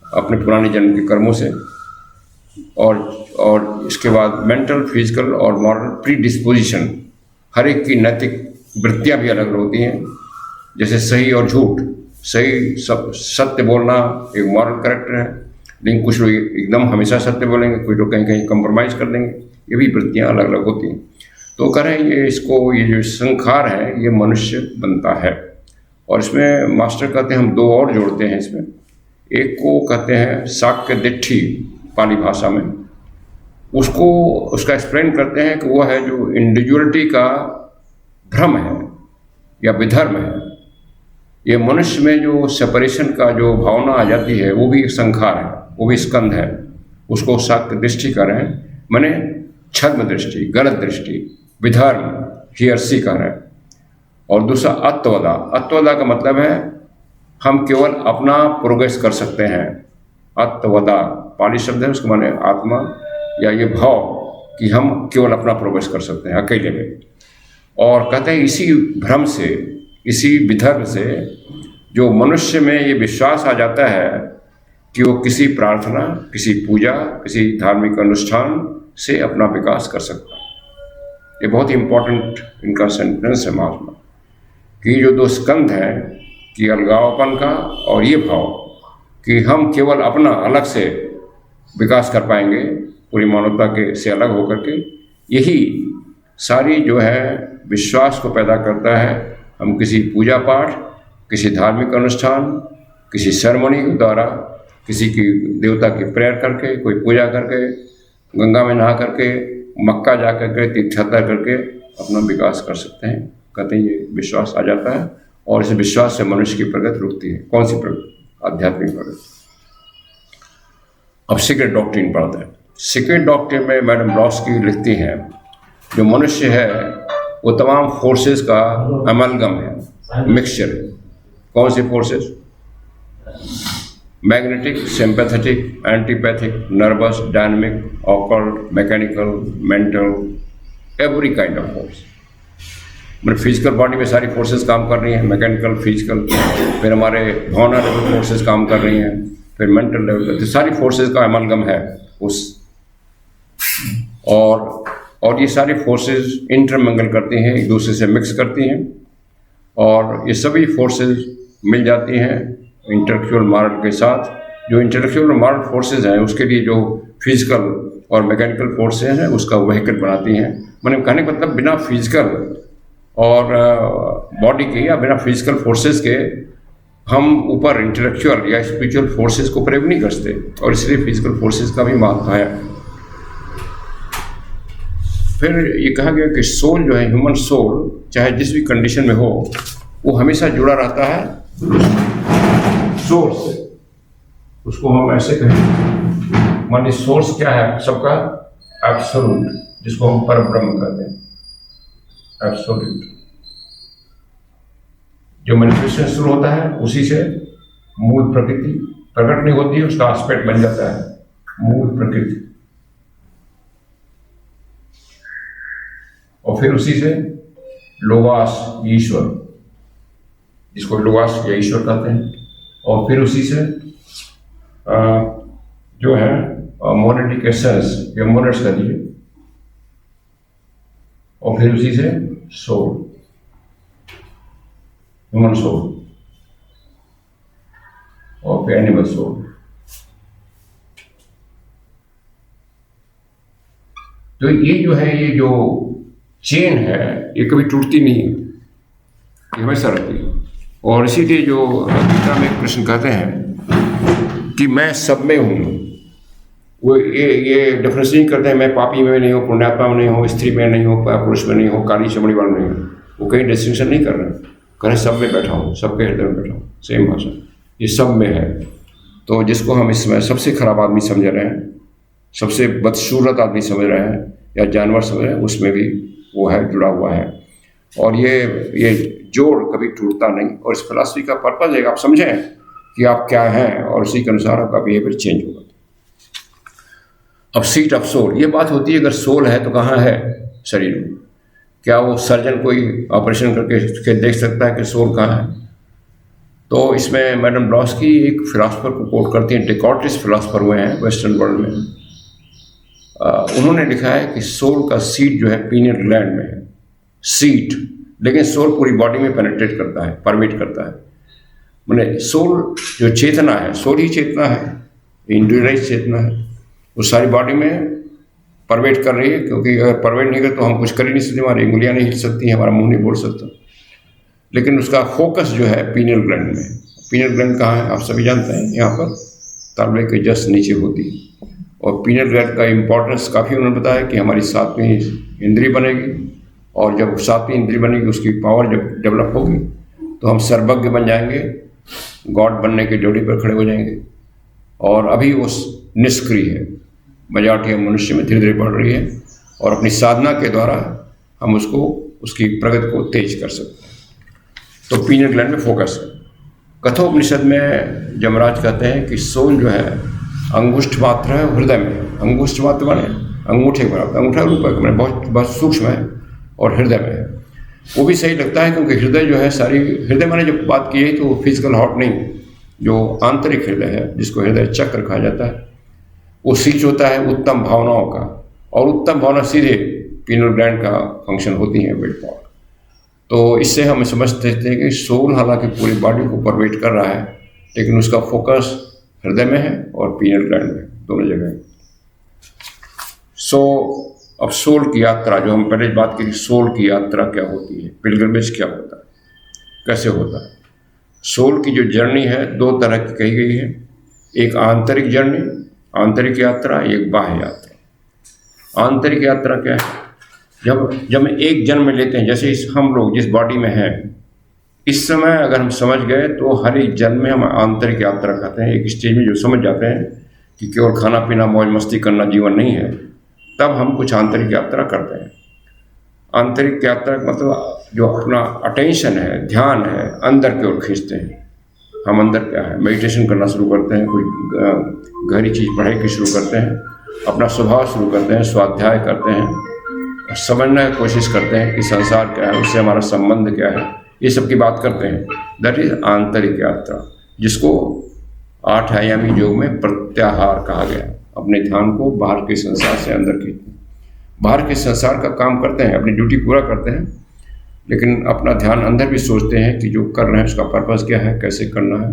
अपने पुराने जन्म के कर्मों से। और इसके बाद मेंटल, फिजिकल और मॉरल प्री डिस्पोजिशन, हर एक की नैतिक वृत्तियाँ भी अलग होती हैं। जैसे सही और झूठ, सही सत्य बोलना एक मॉरल कैरेक्टर है, लेकिन कुछ लोग एकदम हमेशा सत्य बोलेंगे, कुछ लोग कहीं कहीं कंप्रोमाइज़ कर देंगे, ये भी वृत्तियाँ अलग अलग होती हैं। तो कह रहे हैं ये जो संखार है ये मनुष्य बनता है। और इसमें मास्टर कहते हैं हम दो और जोड़ते हैं इसमें, एक को कहते हैं शाक्य दिट्ठी पाली भाषा में, उसका एक्सप्लेन करते हैं कि वो है जो इंडिविजुअलिटी का भ्रम है या विधर्म है। ये मनुष्य में जो सेपरेशन का जो भावना आ जाती है वो भी एक संखार है, वो भी स्कंध है। उसको शाक्य दृष्टि कर रहे हैं, माने छद्म दृष्टि, गलत दृष्टि, विधर्म, हियर्सी कर रहे हैं। और दूसरा अत्वदा, अत्वदा का मतलब है हम केवल अपना प्रोग्रेस कर सकते हैं। अत्वदा पाली शब्द है, उसको माने आत्मा या ये भाव कि हम केवल अपना प्रोग्रेस कर सकते हैं अकेले में। और कहते हैं इसी भ्रम से, इसी विधर्म से जो मनुष्य में ये विश्वास आ जाता है कि वो किसी प्रार्थना, किसी पूजा, किसी धार्मिक अनुष्ठान से अपना विकास कर सकता है। ये बहुत ही इम्पोर्टेंट इनका सेंटेंस है महात्मा कि जो दो स्कंध हैं कि अलगावपन का और ये भाव कि हम केवल अपना अलग से विकास कर पाएंगे पूरी मानवता के से अलग होकर के, यही सारी जो है विश्वास को पैदा करता है। हम किसी पूजा पाठ, किसी धार्मिक अनुष्ठान, किसी सेरेमनी के द्वारा, किसी की देवता की प्रेयर करके, कोई पूजा करके, गंगा में नहा करके, मक्का जा करके, तीर्थयात्रा करके अपना विकास कर सकते हैं। कहते हैं ये विश्वास आ जाता है और इस विश्वास से मनुष्य की प्रगति रुकती है। कौन सी प्रगति? आध्यात्मिक प्रगति। अब सीक्रेट डॉक्ट्रिन पढ़ते हैं। सीक्रेट डॉक्ट्रिन में मैडम ब्लॉस्की लिखती हैं जो मनुष्य है वो तमाम फोर्सेस का अमलगम है, मिक्सचर है। कौन सी forces? Magnetic, sympathetic, antipathic, nervous, dynamic, occult, mechanical, mental, every kind of force. मतलब फिजिकल बॉडी में सारी फोर्सेस काम कर रही हैं, मैकेनिकल, फिजिकल, फिर हमारे भावना लेवल फोर्सेस काम कर रही हैं, फिर मेंटल लेवल पर, तो सारी फोर्सेस का अमलगम है उस। और ये सारी फोर्सेस इंटरमिंगल करती हैं, एक दूसरे से मिक्स करती हैं, और ये सभी फोर्सेस मिल जाती हैं इंटेलेक्चुअल मॉरल के साथ। जो इंटेलेक्चुअल मॉरल फोर्सेस हैं उसके लिए जो फिजिकल और मैकेनिकल फोर्सेस हैं उसका व्हीकल बनाती हैं। मैंने कहने का मतलब बिना फिजिकल और बॉडी के या बिना फिजिकल फोर्सेस के हम ऊपर इंटेलेक्चुअल या स्पिरिचुअल फोर्सेस को प्रयोग नहीं कर सकते, और इसलिए फिजिकल फोर्सेस का भी महत्व है। फिर ये कहा गया कि सोल जो है, ह्यूमन सोल, चाहे जिस भी कंडीशन में हो, वो हमेशा जुड़ा रहता है सोर्स से। उसको हम ऐसे कहें, मानिए सोर्स क्या है सबका? एब्सोल्यूट, जिसको हम परब्रह्म कहते हैं, एब्सोल्यूट। जो मैनिफेस्टेशन शुरू होता है उसी से मूल प्रकृति प्रकट नहीं होती है, उसका एस्पेक्ट बन जाता है मूल प्रकृति, और फिर उसी से लोगास, ईश्वर, जिसको लोगास या ईश्वर कहते हैं, और फिर उसी से जो है मोनेटिक एसेंस या मोनेट्स कह दीजिए, और फिर उसी से सोल, ह्यूमन सोल, और फिर एनिमल सोल। तो ये जो है, ये जो चेन है ये कभी टूटती नहीं है, ये हमेशा रहती है। और इसीलिए जो गीता में कृष्ण कहते हैं कि मैं सब में हूँ, वो ये डिफरेंस नहीं करते हैं मैं पापी में नहीं हूँ, पुण्यात्मा में नहीं हूँ, स्त्री में नहीं हूँ, पुरुष में नहीं हूँ, काली चमड़ी वाला नहीं हूँ। वो कहीं डिस्टिंक्शन नहीं कर रहे हैं, कह रहे सब में बैठा हूँ, सबके हृदय में बैठा हूँ। सेम भाषा, ये सब में है। तो जिसको हम इसमें सबसे खराब आदमी समझ रहे हैं, सबसे बदसूरत आदमी समझ रहे हैं या जानवर समझ रहे हैं, उसमें भी वो है, जुड़ा हुआ है। और ये जोड़ कभी टूटता नहीं। और इस फिलॉसफी का पर्पज है आप समझें कि आप क्या हैं, और उसी के अनुसार आपका बिहेवियर चेंज होगा। अब सीट ऑफ सोल, ये बात होती है अगर सोल है तो कहाँ है शरीर में? क्या वो सर्जन कोई ऑपरेशन करके देख सकता है कि सोल कहाँ है? तो इसमें मैडम ब्लॉस्की एक फिलासफर को कोट करती हैं, डेकार्टिस फिलासफर हुए हैं वेस्टर्न वर्ल्ड में, उन्होंने लिखा है कि सोल का सीट जो है पीनियल ग्लैंड में है, सीट, लेकिन सोल पूरी बॉडी में पेनिट्रेट करता है, परमेट करता है। मैंने सोल जो चेतना है, सोल ही चेतना है, इंडिविजुअलाइज चेतना है, वो सारी बॉडी में परवेट कर रही है, क्योंकि अगर परवेट नहीं करे तो हम कुछ कर ही नहीं सकते, हमारी उंगलियां नहीं हिल सकती, हमारा मुंह नहीं बोल सकता। लेकिन उसका फोकस जो है पीनियल ग्लैंड में। पीनियल ग्लैंड कहाँ है आप सभी जानते हैं, यहाँ पर तालवे के जस्ट नीचे होती है। और पीनियल ग्लैंड का इम्पोर्टेंस काफ़ी उन्होंने बताया कि हमारी 7वीं इंद्री बनेगी, और जब 7वीं इंद्री बनेगी उसकी पावर जब डेवलप होगी तो हम सर्वज्ञ बन जाएंगे, गॉड बनने के ड्यूटी पर खड़े हो जाएंगे। और अभी वो निष्क्रिय है, मेजॉरिटी ऑफ मनुष्य में धीरे धीरे बढ़ रही है, और अपनी साधना के द्वारा हम उसको, उसकी प्रगति को तेज कर सकते हैं। तो पीनियल ग्लैंड में फोकस है। कठोपनिषद में यमराज कहते हैं कि सोल जो है अंगुष्ठ मात्र है हृदय में। अंगुष्ठ मात्र माने अंगूठे बराबर, अंगूठा रूप है, बहुत बहुत सूक्ष्म है, और हृदय में है। वो भी सही लगता है, क्योंकि हृदय जो है सारी, हृदय मैंने जब बात की है तो फिजिकल हार्ट नहीं, जो आंतरिक हृदय है जिसको हृदय चक्र कहा जाता है, वो सीच होता है उत्तम भावनाओं का, और उत्तम भावना सीधे पीनियल ग्लैंड का फंक्शन होती है, विल पावर। तो इससे हम समझते हैं कि सोल हालांकि पूरी बॉडी को परवेट कर रहा है, लेकिन उसका फोकस हृदय में है और पीनियल ग्लैंड में, दोनों जगह। अब सोल की यात्रा, जो हम पहले बात की, सोल की यात्रा क्या होती है, पिलग्रिमेज क्या होता है, कैसे होता है। सोल की जो जर्नी है 2 तरह की कही गई है, एक आंतरिक जर्नी, आंतरिक यात्रा, एक बाह्य यात्रा। आंतरिक यात्रा क्या है, जब हम एक जन्म लेते हैं, जैसे हम लोग जिस बॉडी में हैं इस समय अगर हम समझ गए तो हर एक जन्म में हम आंतरिक यात्रा करते हैं। एक स्टेज में जो समझ जाते हैं कि केवल खाना पीना मौज मस्ती करना जीवन नहीं है, तब हम कुछ आंतरिक यात्रा करते हैं। आंतरिक यात्रा का मतलब जो अपना अटेंशन है, ध्यान है, अंदर की ओर खींचते हैं। हम अंदर क्या है, मेडिटेशन करना शुरू करते हैं, कोई गहरी चीज़ पढ़ाई की शुरू करते हैं, अपना स्वभाव शुरू करते हैं, स्वाध्याय करते हैं, समझने की कोशिश करते हैं कि संसार क्या है, उससे हमारा संबंध क्या है, ये सब की बात करते हैं। दैट इज आंतरिक यात्रा, जिसको 8 आयामी योग में प्रत्याहार कहा गया। अपने ध्यान को बाहर के संसार से अंदर खींचते हैं। बाहर के संसार का काम करते हैं, अपनी ड्यूटी पूरा करते हैं, लेकिन अपना ध्यान अंदर भी सोचते हैं कि जो कर रहे हैं उसका पर्पस क्या है, कैसे करना है,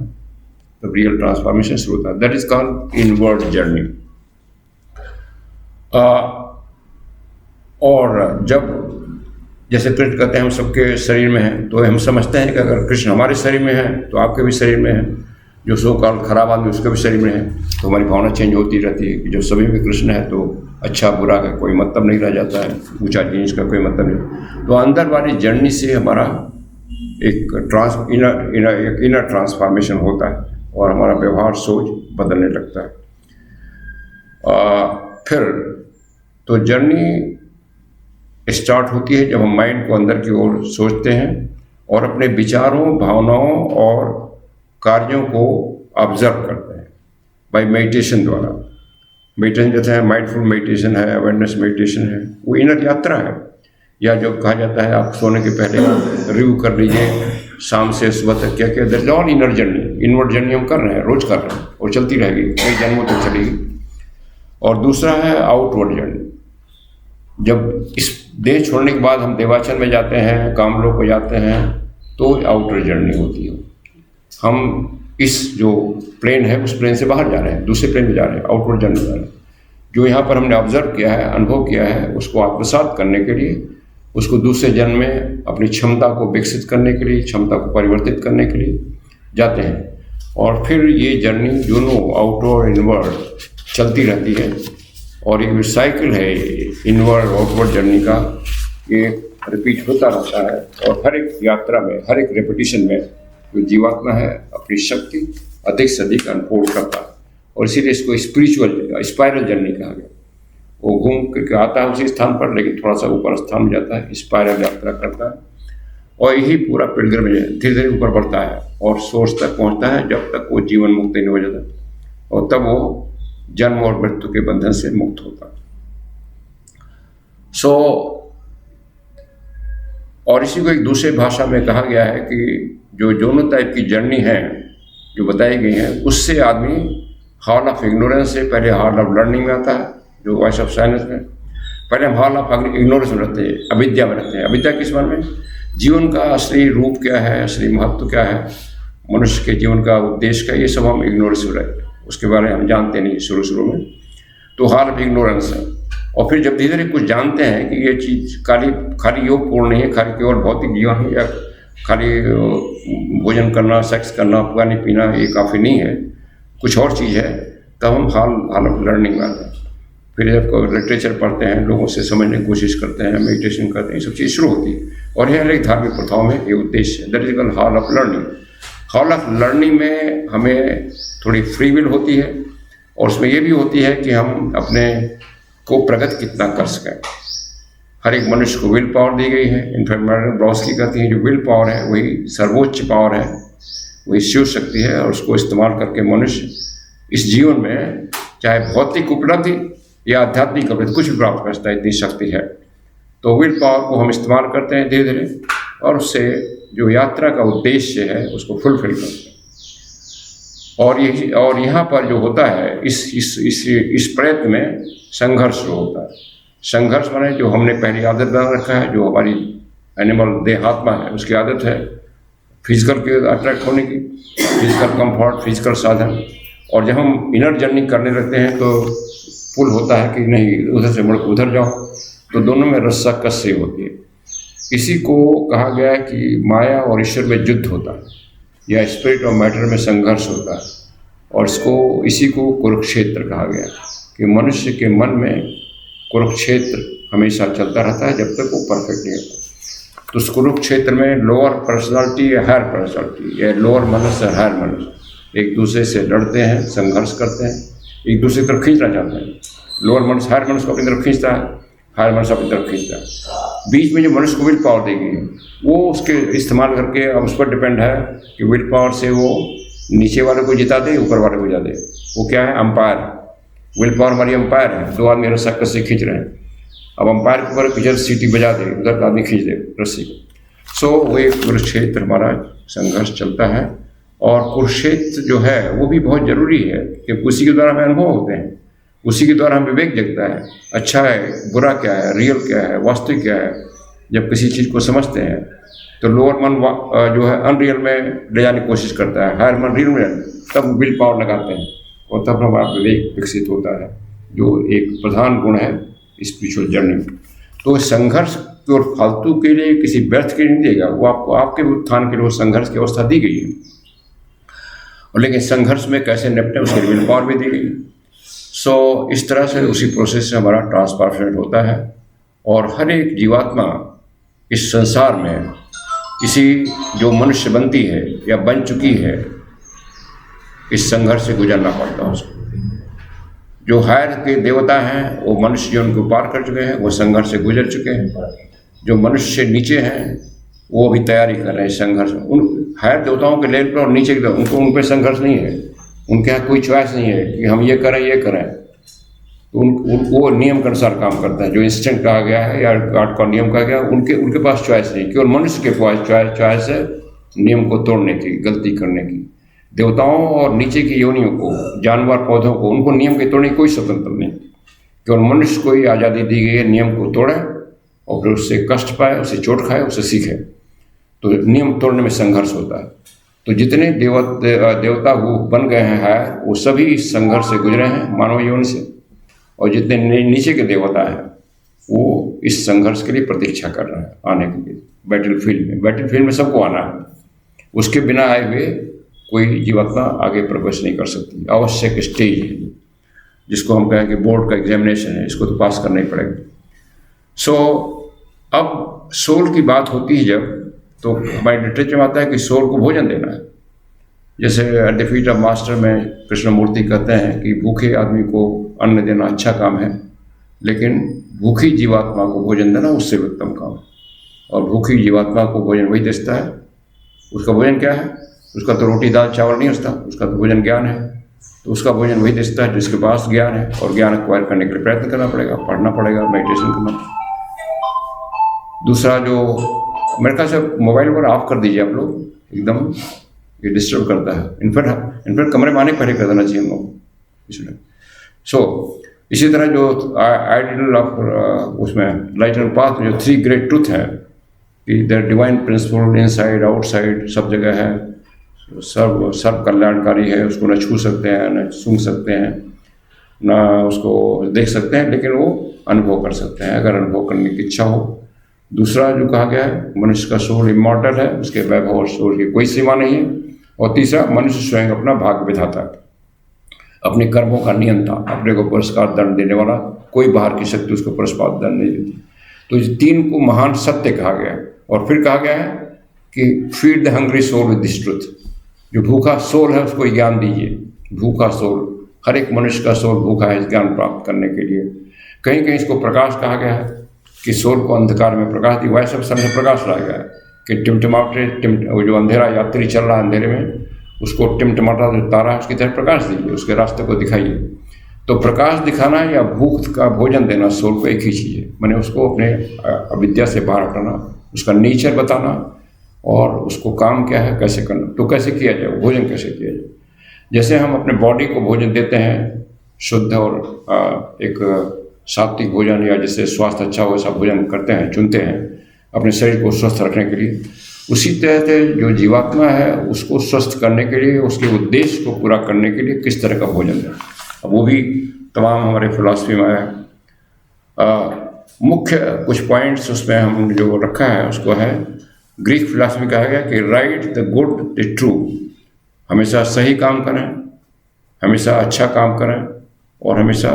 तो रियल ट्रांसफॉर्मेशन शुरू होता है। That is called inward journey. और जब जैसे कृष्ण कहते हैं हम सबके शरीर में हैं, तो हम समझते हैं कि अगर कृष्ण हमारे शरीर में है तो आपके भी शरीर में है, जो सो काल खराब आदमी उसके भी शरीर में है, तो हमारी भावना चेंज होती रहती है कि जब सभी में कृष्ण है तो अच्छा बुरा का कोई मतलब नहीं रह जाता है, ऊंचा नीच का कोई मतलब नहीं। तो अंदर वाली जर्नी से हमारा एक इनर ट्रांसफॉर्मेशन होता है और हमारा व्यवहार सोच बदलने लगता है। फिर तो जर्नी स्टार्ट होती है जब हम माइंड को अंदर की ओर सोचते हैं और अपने विचारों, भावनाओं और कार्यों को ऑब्जर्व करते हैं बाय मेडिटेशन द्वारा। मेडिटेशन जैसे है माइंडफुल मेडिटेशन है, अवेयरनेस मेडिटेशन है, वो इनर यात्रा है। या जो कहा जाता है आप सोने के पहले रिव्यू कर लीजिए शाम से सुबह तक क्या क्या, that is all inner journey. Inward journey हम कर रहे हैं, रोज कर रहे हैं और चलती रहेगी, कई जन्मों तक चलेगी। और दूसरा है आउटवर्ड जर्नी। जब इस देह छोड़ने के बाद हम देवाचन में जाते हैं, कामलोक को जाते हैं, तो आउटर जर्नी होती है। हम इस जो प्लेन है उस प्लेन से बाहर जा रहे हैं, दूसरे प्लेन में जा रहे हैं, आउटवर्ड जर्नी जा रहे हैं। जो यहाँ पर हमने ऑब्जर्व किया है, अनुभव किया है, उसको आत्मसात करने के लिए, उसको दूसरे जन्म में अपनी क्षमता को विकसित करने के लिए, क्षमता को परिवर्तित करने के लिए जाते हैं। और फिर ये जर्नी दोनों आउटवर्ड और इनवर्ड चलती रहती है और एक साइकिल है इनवर्ड आउटवर्ड जर्नी का, ये रिपीट होता रहता है। और हर एक यात्रा में, हर एक रेपिटेशन में जो जीवात्मा है अपनी शक्ति अधिक से अधिक अनफोल्ड करता है। और इसीलिए इसको स्पिरिचुअल स्पाइरल जर्नी कहा गया। वो घूम करके आता है उसी स्थान पर, लेकिन थोड़ा सा ऊपर स्थान में जाता है, स्पाइरल यात्रा करता है। और यही पूरा पिलग्रिमेज है, धीरे धीरे ऊपर बढ़ता है और सोर्स तक पहुंचता है, जब तक वो जीवन मुक्त नहीं हो जाता, और तब वो जन्म और मृत्यु के बंधन से मुक्त होता है। और इसी को एक दूसरे भाषा में कहा गया है कि जो दोनों टाइप की जर्नी है जो बताई गई है, उससे आदमी हॉल ऑफ इग्नोरेंस से पहले हॉल ऑफ लर्निंग में आता है, जो वॉइस ऑफ साइलेंस में पहले हम हॉल ऑफ इग्नोरेंस में रहते हैं, अविद्या में रहते हैं। अविद्या किस बारे में? जीवन का असली रूप क्या है, असली महत्व क्या है, मनुष्य के जीवन का उद्देश्य क्या, ये सब हम इग्नोरेंस में रहते हैं, उसके बारे में हम जानते नहीं शुरू में, तो हॉल ऑफ इग्नोरेंस है। और फिर जब धीरे धीरे कुछ जानते हैं कि ये चीज़ खाली योग पूर्ण नहीं है, खाली केवल भौतिक जीवन है, या खाली भोजन करना, सेक्स करना, पानी पीना ये काफ़ी नहीं है, कुछ और चीज़ है, तब हम हॉल ऑफ लर्निंग में आते हैं। फिर जब लिटरेचर पढ़ते हैं, लोगों से समझने की कोशिश करते हैं, मेडिटेशन करते हैं, ये सब चीज़ शुरू होती है। और यह एक धार्मिक प्रथाओं में ये उद्देश्य है, that is called hall of learning. Hall of learning में हमें थोड़ी फ्री विल होती है, और उसमें ये भी होती है कि हम अपने को प्रगति कितना कर सकें। हर एक मनुष्य को विल पावर दी गई है। इनफैक्ट मैडम ब्रॉस्की कहती है जो विल पावर है वही सर्वोच्च पावर है, वही शिव शक्ति है, और उसको इस्तेमाल करके मनुष्य इस जीवन में चाहे भौतिक उपलब्धि या आध्यात्मिक उपलब्धि कुछ भी प्राप्त कर सकता है, इतनी शक्ति है। तो विल पावर को हम इस्तेमाल करते हैं धीरे धीरे, और उससे जो यात्रा का उद्देश्य है उसको फुलफिल करते हैं। और यहाँ पर जो होता है इस प्रयत्न में संघर्ष जो होता है, संघर्ष माने जो हमने पहले आदत बना रखा है, जो हमारी एनिमल देहात्मा है उसकी आदत है फिजिकल के अट्रैक्ट होने की, फिजिकल कंफर्ट, फिजिकल साधन। और जब हम इनर जर्नी करने लगते हैं तो पुल होता है कि नहीं उधर से मुड़ उधर जाओ, तो दोनों में रस्साकसी होती है। इसी को कहा गया है कि माया और ईश्वर में युद्ध होता है, या स्पिरिट और मैटर में संघर्ष होता है, और इसी को कुरुक्षेत्र कहा गया कि मनुष्य के मन में कुरुक्षेत्र हमेशा चलता रहता है जब तक वो परफेक्ट नहीं होता। तो उस कुरुक्षेत्र में लोअर पर्सनालिटी या हायर पर्सनालिटी, या लोअर मनुष्य और हायर मनुष्य एक दूसरे से लड़ते हैं, संघर्ष करते हैं, एक दूसरे की तरफ खींचना चाहते हैं। लोअर मनुष्य हायर मनुष्य को अपनी तरफ खींचता है, हायर मनुष्य अपनी तरफ खींचता है। बीच में जो मनुष्य को विल पावर दी गई है वो उसके इस्तेमाल करके अब उस पर डिपेंड है कि विल पावर से वो नीचे वाले को जिता दे, ऊपर वाले को जिता दे। वो क्या है? अंपायर। विल पावर हमारी अंपायर है। दो आदमी रस्सा कस्से खींच रहे हैं, अब अंपायर के ऊपर किधर सीटी बजा दे, उधर का आदमी खींच दे रस्सी को। सो वो एक कुरुक्षेत्र हमारा संघर्ष चलता है। और कुरुक्षेत्र जो है वो भी बहुत ज़रूरी है कि उसी के द्वारा हमें अनुभव होते हैं, उसी के द्वारा हम विवेक जगता है, अच्छा है बुरा क्या है, रियल क्या है, वास्तविक क्या है। जब किसी चीज़ को समझते हैं तो लोअर मन जो है अनरियल में ले जाने की कोशिश करता है, हायर मन रियल में, तब विल पावर लगाते हैं और तब हमारा विवेक विकसित होता है, जो एक प्रधान गुण है स्पिरिचुअल जर्नी में। तो संघर्ष केवल फालतू के लिए, किसी व्यर्थ के लिए नहीं देगा, वो आपको आपके उत्थान के लिए संघर्ष की अवस्था दी गई है। और लेकिन संघर्ष में कैसे निपटे उसके लिए विल पावर भी दी गई है। सो इस तरह से उसी प्रोसेस से हमारा ट्रांसफॉर्मेशन होता है। और हर एक जीवात्मा इस संसार में किसी जो मनुष्य बनती है या बन चुकी है, इस संघर्ष से गुजरना पड़ता है उसको। जो हायर के देवता हैं वो मनुष्य जीवन को पार कर चुके हैं, वो संघर्ष से गुजर चुके हैं। जो मनुष्य से नीचे हैं वो अभी तैयारी कर रहे हैं संघर्ष। उन हायर देवताओं के लेवल पर और नीचे के उन पर संघर्ष नहीं है, उनके यहाँ कोई चॉइस नहीं है कि हम ये करें ये करें। तो वो नियम के अनुसार काम करता है, जो इंस्टिंक्ट कहा गया है या गॉड का नियम कहा गया है, उनके पास चॉइस नहीं। केवल मनुष्य के पास चॉइस है नियम को तोड़ने की, गलती करने की। देवताओं और नीचे की योनियों को, जानवर पौधों को, उनको नियम के तोड़ने की कोई स्वतंत्रता नहीं। केवल मनुष्य को ही आज़ादी दी गई है नियम को तोड़े और फिर उससे कष्ट पाए, उससे चोट खाए, उससे सीखे। तो नियम तोड़ने में संघर्ष होता है। तो जितने देवता वो बन गए हैं हायर, वो सभी इस संघर्ष से गुजरे हैं मानव योनि से। और जितने नीचे के देवता हैं वो इस संघर्ष के लिए प्रतीक्षा कर रहे हैं आने के लिए बैटल फील्ड में सबको आना है। उसके बिना आए हुए कोई जीवात्मा आगे प्रवेश नहीं कर सकती। आवश्यक स्टेज है जिसको हम कहें कि बोर्ड का एग्जामिनेशन है, इसको तो पास करना ही पड़ेगा। सो अब सोल की बात होती है जब, तो हमारे लिटरेचर में आता है कि सोल को भोजन देना है। जैसे eight the feet of master में कृष्णमूर्ति कहते हैं कि भूखे आदमी को अन्न देना अच्छा काम है, लेकिन भूखी जीवात्मा को भोजन देना उससे भी उत्तम काम है। और भूखी जीवात्मा को भोजन वही देता है। उसका भोजन क्या है? उसका तो रोटी दाल चावल नहीं होता, उसका तो भोजन ज्ञान है। तो उसका भोजन वही देता है जिसके पास ज्ञान है, और ज्ञान एक्वायर करने के लिए प्रयत्न करना पड़ेगा, पढ़ना पड़ेगा, मेडिटेशन करना। दूसरा जो मेरे ख्याल से मोबाइल पर ऑफ कर दीजिए आप लोग, एकदम ये डिस्टर्ब करता है। इनफैक्ट कमरे में आने पहले कर देना चाहिए हम लोग इसमें। सो इसी तरह जो आइडियल ऑफ उसमें लाइट एंड पाथ में जो 3 ग्रेट ट्रूथ हैं कि the divine principle inside outside सब जगह है, सर्व कल्याणकारी है, उसको न छू सकते हैं, न सूंघ सकते हैं, ना उसको देख सकते हैं, लेकिन वो अनुभव कर सकते हैं अगर अनुभव करने की इच्छा हो। दूसरा जो कहा गया है, मनुष्य का सोल इमॉर्टल है, उसके वैभव और सोल की कोई सीमा नहीं है। और तीसरा, मनुष्य स्वयं अपना भाग्य विधाता है, अपने कर्मों का नियंता, अपने को पुरस्कार दंड देने वाला, कोई बाहर की शक्ति उसको पुरस्कार दंड नहीं देती। तो इस 3 को महान सत्य कहा गया है। और फिर कहा गया है कि feed the hungry soul with this truth, जो भूखा सोल है उसको ज्ञान दीजिए। भूखा सोल, हर एक मनुष्य का सोल भूखा है ज्ञान प्राप्त करने के लिए। कहीं कहीं इसको प्रकाश कहा गया है कि सोल को अंधकार में प्रकाश दी, वैसे से प्रकाश लाया गया है कि टिमटिमाते वो जो अंधेरा यात्री चल रहा है अंधेरे में, उसको टिमटिमाता जो तारा है उसकी तरह प्रकाश दीजिए, उसके रास्ते को दिखाइए। तो प्रकाश दिखाना या भूख का भोजन देना सोल को एक ही चीज़ है, मैंने उसको अपने अविद्या से बाहर हटाना, उसका नेचर बताना और उसको काम क्या है, कैसे करना। तो कैसे किया जाए, भोजन कैसे किया जाए। जैसे हम अपने बॉडी को भोजन देते हैं शुद्ध और एक सात्विक भोजन, या जिससे स्वास्थ्य अच्छा हो ऐसा भोजन करते हैं, चुनते हैं अपने शरीर को स्वस्थ रखने के लिए, उसी तरह से जो जीवात्मा है उसको स्वस्थ करने के लिए, उसके उद्देश्य को पूरा करने के लिए किस तरह का भोजन दें। अब वो भी तमाम हमारे फिलॉसफी में है। मुख्य कुछ पॉइंट्स उसमें हम जो रखा है उसको है, ग्रीक फिलॉसफी कहा गया कि right the good the true, हमेशा सही काम करें, हमेशा अच्छा काम करें और हमेशा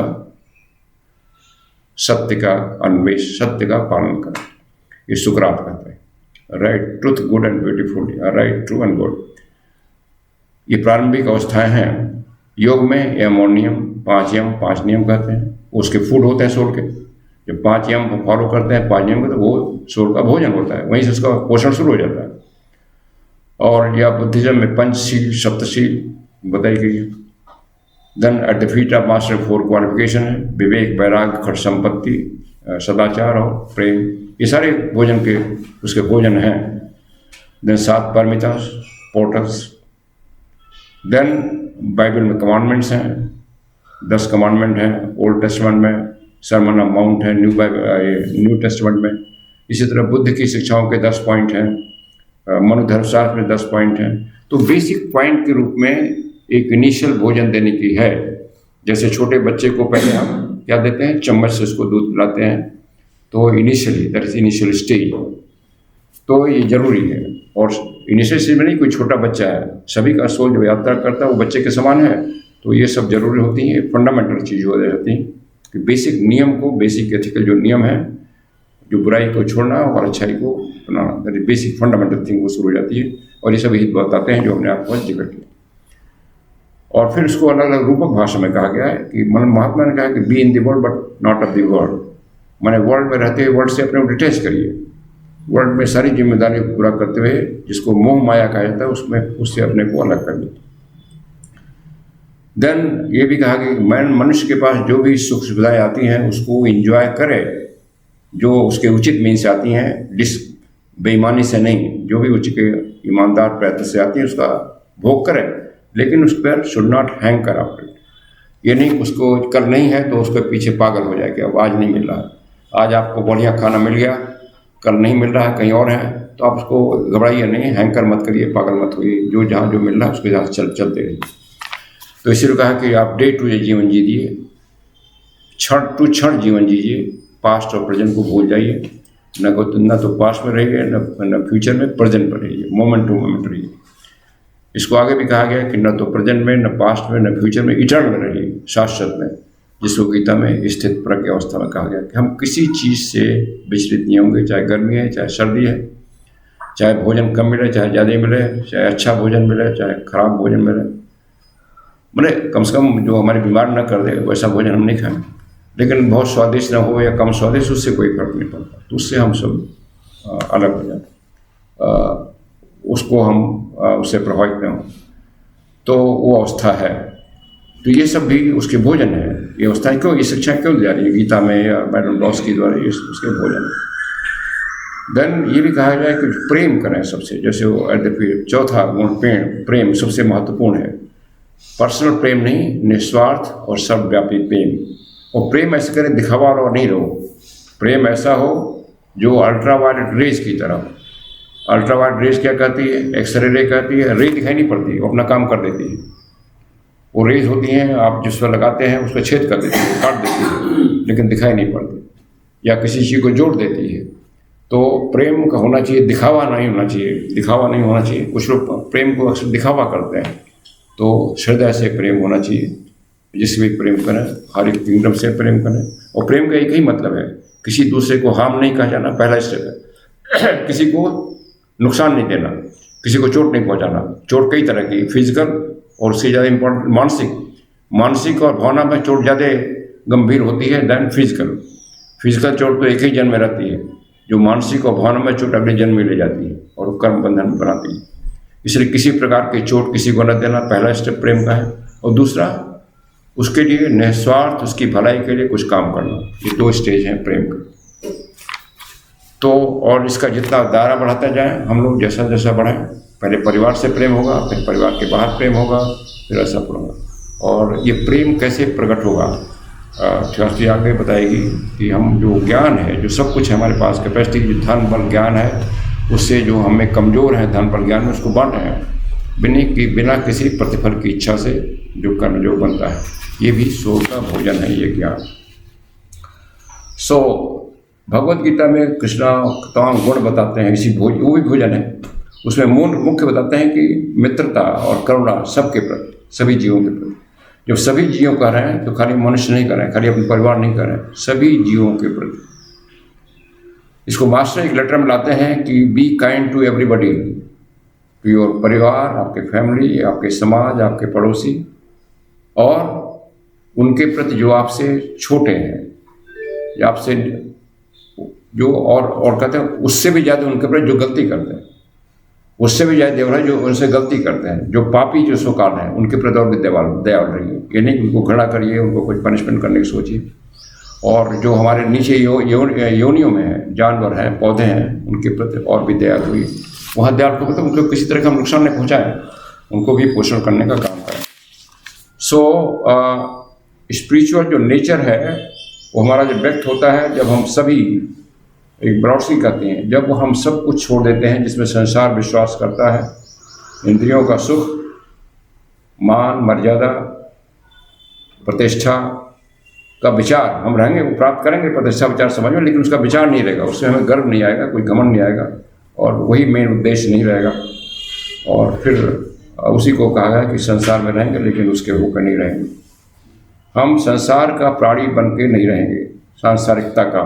सत्य का अन्वेष, सत्य का पालन करें। ये सुकरात कहते हैं, right truth good and beautiful, right true and good. ये प्रारंभिक अवस्थाएं हैं। योग में यम और नियम, 5 यम 5 नियम कहते हैं, उसके फूड होते हैं सोल के। जब 5 यम फॉलो करते हैं, 5 नियम का, तो वो सोल का भोजन होता है, वहीं से उसका पोषण शुरू हो जाता है। और या बुद्धिज्म में पंचशील सप्तशील बताई गई है। Then at the feet of master 4 qualification है, विवेक, वैराग्य, खट संपत्ति, सदाचार और प्रेम, ये सारे भोजन के उसके भोजन हैं। देन 7 परमितास, पोर्टल्स। देन बाइबल में कमांडमेंट्स हैं, 10 कमांडमेंट हैं। ओल्ड टेस्टमेंट में सरमन ऑन माउंट है, न्यू टेस्टमेंट में। इसी तरह बुद्ध की शिक्षाओं के 10 पॉइंट हैं, मनु धर्मशास्त्र में 10 पॉइंट हैं। तो बेसिक पॉइंट के रूप में एक इनिशियल भोजन देने की है। जैसे छोटे बच्चे को पहले हम क्या देते हैं, चम्मच से उसको दूध पिलाते हैं, तो initially that is initial stage, तो ये जरूरी है। और इनिशियल स्टेज में नहीं कोई छोटा बच्चा है, सभी का सोल जो यात्रा करता है वो बच्चे के समान है। तो ये सब जरूरी होती हैं, फंडामेंटल चीज़ हो जाती हैं कि बेसिक नियम को, बेसिक एथिकल जो नियम है, जो बुराई को छोड़ना और अच्छाई को अपनाना, that is basic fundamental thing, वो शुरू हो जाती है। और ये सब हित बताते हैं जो हमने आपको जिक्र किया। और फिर उसको अलग अलग रूपक भाषा में कहा गया है कि महात्मा ने कहा कि be in the world but not of the world, माने वर्ल्ड में रहते हुए वर्ल्ड से अपने को डिटैच करिए, वर्ल्ड में सारी जिम्मेदारी पूरा करते हुए, जिसको मोह माया कहा जाता है, उसमें उससे अपने को अलग कर लीजिए। देन ये भी कहा कि मनुष्य के पास जो भी सुख सुविधाएं आती हैं उसको एंजॉय करे, जो उसके उचित मीन से आती हैं, बेईमानी से नहीं, जो भी उचित ईमानदार प्रयत्न से आती है उसका भोग करे, लेकिन उस पर शुड नॉट हैंग कर आफ्टर इट। ये नहीं उसको कल नहीं है तो उसके पीछे पागल हो जाए कि अब आज नहीं मिल रहा है, आज आपको बढ़िया खाना मिल गया, कल नहीं मिल रहा है, कहीं और है, तो आप उसको घबराइए नहीं, हैंकर मत करिए, पागल मत होइए, जो जहाँ जो मिल रहा है उसके साथ चलते रहिए। तो इसीलिए कहा कि आप डे टू डे जीवन जीजिए, क्षण टू क्षण जीवन जीजिए, पास्ट और प्रेजेंट को भूल जाइए, न तो पास्ट में रहिए न फ्यूचर में, प्रेजेंट पर रहिए, मोमेंट टू मोमेंट रहिए। इसको आगे भी कहा गया कि न तो प्रेजेंट में, न पास्ट में, न फ्यूचर में, इटर्नल रहिए, शाश्वत में, जिसको गीता में स्थित प्रज्ञ अवस्था में कहा गया कि हम किसी चीज़ से विचलित नहीं होंगे, चाहे गर्मी है, चाहे सर्दी है, चाहे भोजन कम मिले, चाहे ज़्यादा मिले, चाहे अच्छा भोजन मिले, चाहे खराब भोजन मिले, मैंने कम से कम जो हमारे बीमार न कर दे वैसा भोजन हम नहीं खाएं। लेकिन बहुत स्वादिष्ट न हो या कम स्वादिष्ट, उससे कोई फर्क नहीं पड़ता, तो उससे हम सब अलग हो जाते, उसको हम उससे प्रभावित न हो, तो वो अवस्था है। तो ये सब भी उसके भोजन है। ये अवस्थाएं क्यों, ये शिक्षा क्यों दी जा रही है गीता में या मैडम लॉस के द्वारा, ये उसके भोजन है। देन ये भी कहा जाए कि प्रेम करें सबसे, जैसे वो चौथा गुण प्रेम सबसे महत्वपूर्ण है। पर्सनल प्रेम नहीं, निस्वार्थ और सर्वव्यापी प्रेम। और प्रेम ऐसे करे दिखावा वाला नहीं रहो। प्रेम ऐसा हो जो अल्ट्रावायलेट रेज की तरह। अल्ट्रावायलेट रेज क्या कहती है? एक्सरे रे कहती है। रे दिखाई नहीं पड़ती, वो अपना काम कर देती है। वो रेज होती हैं, आप जिस पर लगाते हैं उस पर छेद कर देती है, काट देती है, लेकिन दिखाई नहीं पड़ती, या किसी चीज़ को जोड़ देती है। तो प्रेम का होना चाहिए, दिखावा नहीं होना चाहिए। दिखावा नहीं होना चाहिए। कुछ लोग प्रेम को अक्सर दिखावा करते हैं, तो हृदय से प्रेम होना चाहिए। जिससे भी प्रेम करें, हर एक किंगडम से प्रेम करें। और प्रेम का एक ही मतलब है, किसी दूसरे को हार्म नहीं कहा जाना, पहला स्टेप है। किसी को नुकसान नहीं देना, किसी को चोट नहीं पहुंचाना। चोट कई तरह की, फिजिकल और उससे ज़्यादा इम्पोर्टेंट मानसिक। मानसिक और भावना में चोट ज़्यादा गंभीर होती है दैन फिजिकल। फिजिकल चोट तो एक ही जन्म में रहती है, जो मानसिक और भावना में चोट अगले जन्म में ले जाती है और कर्म बंधन बनाती है। इसलिए किसी प्रकार की चोट किसी को न देना पहला स्टेप प्रेम का है। और दूसरा, उसके लिए निस्वार्थ उसकी भलाई के लिए कुछ काम करना। ये दो स्टेज हैं प्रेम का। तो और इसका जितना दायरा बढ़ाते जाएं हम लोग, जैसा जैसा बढ़ाएं, पहले परिवार से प्रेम होगा, फिर परिवार के बाहर प्रेम होगा, फिर ऐसा होगा। और ये प्रेम कैसे प्रकट होगा, शास्त्री आगे बताएगी कि हम जो ज्ञान है, जो सब कुछ है हमारे पास, कैपेसिटी, जो धन बल ज्ञान है, उससे जो हमें कमज़ोर हैं धन बल ज्ञान में, उसको बांट रहे हैं बिना किसी प्रतिफल की इच्छा से। जो कर्म जो बनता है, ये भी स्वर्ग का भोजन है, ये ज्ञान। भगवत गीता में कृष्णा तमाम गुण बताते हैं, इसी वो भी भोजन है। उसमें मुख्य बताते हैं कि मित्रता और करुणा सबके प्रति, सभी जीवों के प्रति। जब सभी जीवों कर रहे हैं तो खाली मनुष्य नहीं कर रहे हैं, खाली अपने परिवार नहीं कर रहे हैं, सभी जीवों के प्रति। इसको मास्टर एक लेटर में लाते हैं कि be kind to everybody, to your परिवार, आपके फैमिली, आपके समाज, आपके पड़ोसी, और उनके प्रति जो आपसे छोटे हैं, या आपसे जो और कहते हैं उससे भी ज़्यादा उनके प्रति जो गलती करते हैं, उससे भी ज़्यादा देवराज जो उनसे गलती करते हैं, जो पापी जो सुकाल हैं, उनके प्रति और भी दयाल रहिए। ये नहीं कि उनको घृणा करिए, उनको कुछ पनिशमेंट करने की सोचिए। और जो हमारे नीचे योनियों में है, जानवर हैं, पौधे हैं, उनके प्रति और भी दयाल हुई। वहाँ दयाल को मतलब उनको किसी तरह का नुकसान नहीं पहुँचाए, उनको भी पोषण करने का काम करें। स्पिरिचुअल जो नेचर है वो हमारा जब व्यक्त होता है, जब हम सभी एक ब्रॉडसी कहते हैं, जब हम सब कुछ छोड़ देते हैं जिसमें संसार विश्वास करता है, इंद्रियों का सुख, मान मर्यादा, प्रतिष्ठा का विचार हम रहेंगे, वो प्राप्त करेंगे प्रतिष्ठा विचार समझ में, लेकिन उसका विचार नहीं रहेगा, उसमें हमें गर्व नहीं आएगा, कोई घमंड नहीं आएगा, और वही मेन उद्देश्य नहीं रहेगा। और फिर उसी को कहा है कि संसार में रहेंगे लेकिन उसके होकर नहीं रहेंगे। हम संसार का प्राणी बन के नहीं रहेंगे, सांसारिकता का,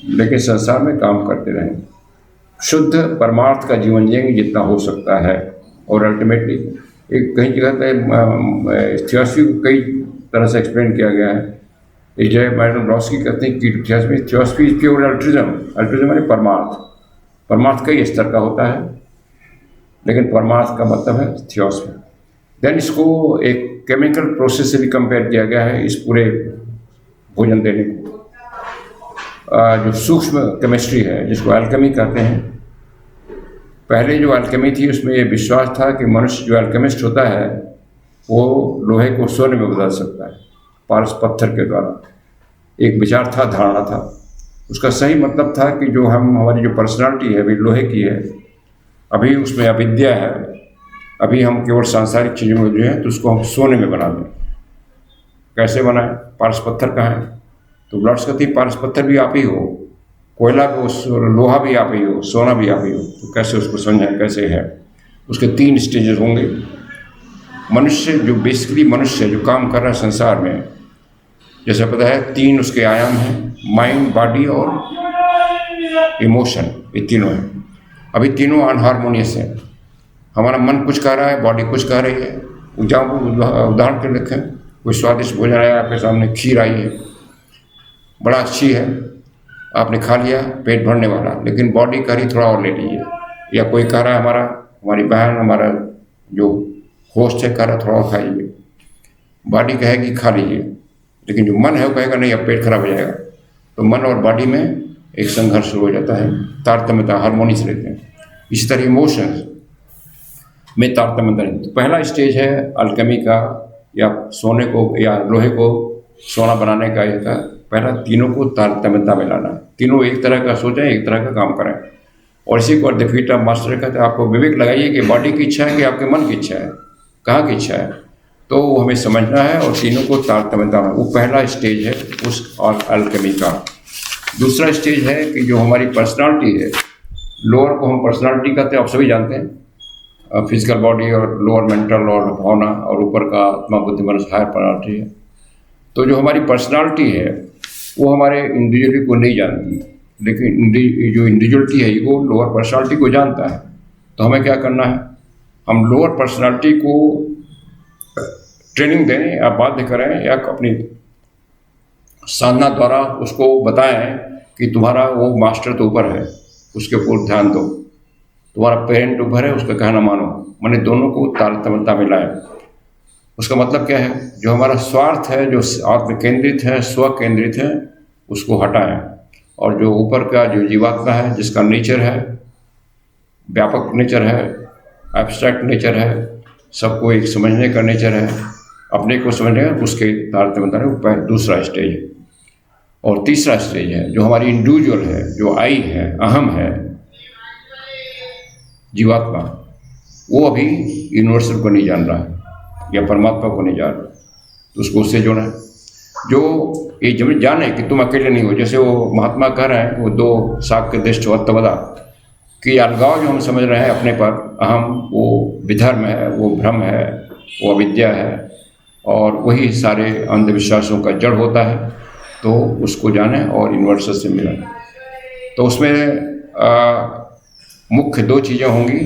लेकिन संसार में काम करते रहेंगे, शुद्ध परमार्थ का जीवन जिएंगे जितना हो सकता है। और अल्टीमेटली एक कहीं जगह पे थियोसफी को कई तरह से एक्सप्लेन किया गया है। एक जगह मैडम ब्लॉस्की कहते हैं कि theosophy is pure altruism. Altruism यानी परमार्थ। परमार्थ कई स्तर का होता है, लेकिन परमार्थ का मतलब है थियोसफी। देन इसको एक केमिकल प्रोसेस से भी कंपेयर किया गया है, इस पूरे भोजन देने को। जो सूक्ष्म केमिस्ट्री है, जिसको अल्केमी कहते हैं, पहले जो अल्केमी थी उसमें ये विश्वास था कि मनुष्य जो अल्केमिस्ट होता है वो लोहे को सोने में बदल सकता है, पारस पत्थर के द्वारा। एक विचार था, धारणा था। उसका सही मतलब था कि जो हमारी जो पर्सनालिटी है अभी लोहे की है, अभी उसमें अविद्या है, अभी हम केवल सांसारिक चीज़ों में जो है तो उसको हम सोने में बना दें। कैसे बनाएं? पारस पत्थर कहाँ है? तो ब्लड्स कहती पारस पत्थर भी आप ही हो, कोयला को लोहा भी आप ही हो, सोना भी आप ही हो। तो कैसे उसको समझें कैसे है? उसके 3 स्टेजेस होंगे। मनुष्य जो बेसिकली मनुष्य जो काम कर रहा है संसार में, जैसे पता है 3 उसके आयाम हैं, माइंड, बॉडी और इमोशन, ये तीनों हैं। अभी तीनों अनहारमोनियस हैं। हमारा मन कुछ कह रहा है, बॉडी कुछ कह रही है। उदाहरण के लिखें, कोई स्वादिष्ट भोजन आया आपके सामने, खीर आई है, बड़ा अच्छी है, आपने खा लिया, पेट भरने वाला, लेकिन बॉडी कह रही थोड़ा और ले लीजिए। या कोई कह रहा है हमारी बहन, हमारा जो होस्ट है कह रहा है थोड़ा और खाइए, बॉडी कहेगी खा लीजिए, लेकिन जो मन है वो कहेगा नहीं, अब पेट खराब हो जाएगा। तो मन और बॉडी में एक संघर्ष शुरू हो जाता है, तारतम्यता, हार्मोनियस रहते हैं। इसी तरह इमोशंस में तारतम्यता नहीं। तो पहला स्टेज है अल्केमी का, या सोने को या लोहे को सोना बनाने का ये था, पहला तीनों को तारतम्यता में लाना, तीनों एक तरह का सोचें, एक तरह का काम करें। और इसी को द फीट ऑफ मास्टर कहते हैं। आपको विवेक लगाइए कि बॉडी की इच्छा है कि आपके मन की इच्छा है, कहाँ की इच्छा है, तो वो हमें समझना है और तीनों को तारतम्यता में। वो पहला स्टेज है उस अल्केमी का। दूसरा स्टेज है कि जो हमारी पर्सनालिटी है, लोअर को हम पर्सनालिटी कहते हैं, आप सभी जानते हैं, फिजिकल बॉडी और लोअर मेंटल और भावना, और ऊपर का आत्मा बुद्धि मन हायर पर्सनालिटी है। तो जो हमारी पर्सनालिटी है वो हमारे इंडिविजुअलिटी को नहीं जानती, लेकिन जो इंडिविजुअलिटी है वो लोअर पर्सनालिटी को जानता है। तो हमें क्या करना है, हम लोअर पर्सनालिटी को ट्रेनिंग दें या बाध्य करें या अपनी साधना द्वारा उसको बताएं कि तुम्हारा वो मास्टर तो ऊपर है, उसके ऊपर ध्यान दो, तुम्हारा पेरेंट ऊपर है, उसका कहना मानो। मैंने दोनों को तारतम्यता में लाए। उसका मतलब क्या है, जो हमारा स्वार्थ है, जो आत्म केंद्रित है, स्व केंद्रित है, उसको हटाएं। और जो ऊपर का जो जीवात्मा है, जिसका नेचर है, व्यापक नेचर है, एब्स्ट्रैक्ट नेचर है, सबको एक समझने का नेचर है, अपने को समझने का, उसके तारतम्यता में दूसरा स्टेज है। और तीसरा स्टेज है जो हमारी इंडिविजुअल है, जो आई है, अहम है, जीवात्मा, वो अभी यूनिवर्सल को नहीं जान रहा है या परमात्मा को नहीं जान रहा, तो उसको उससे जोड़ना है। जो ये जब जाने कि तुम अकेले नहीं हो, जैसे वो महात्मा कह रहे हैं, वो दो साग के दृष्ट वत्तवदा कि अलगाव जो हम समझ रहे हैं अपने पर, अहम, वो विधर्म है, वो भ्रम है, वो अविद्या है, और वही सारे अंधविश्वासों का जड़ होता है। तो उसको जाने और यूनिवर्सल से मिलें। तो उसमें मुख्य दो चीज़ें होंगी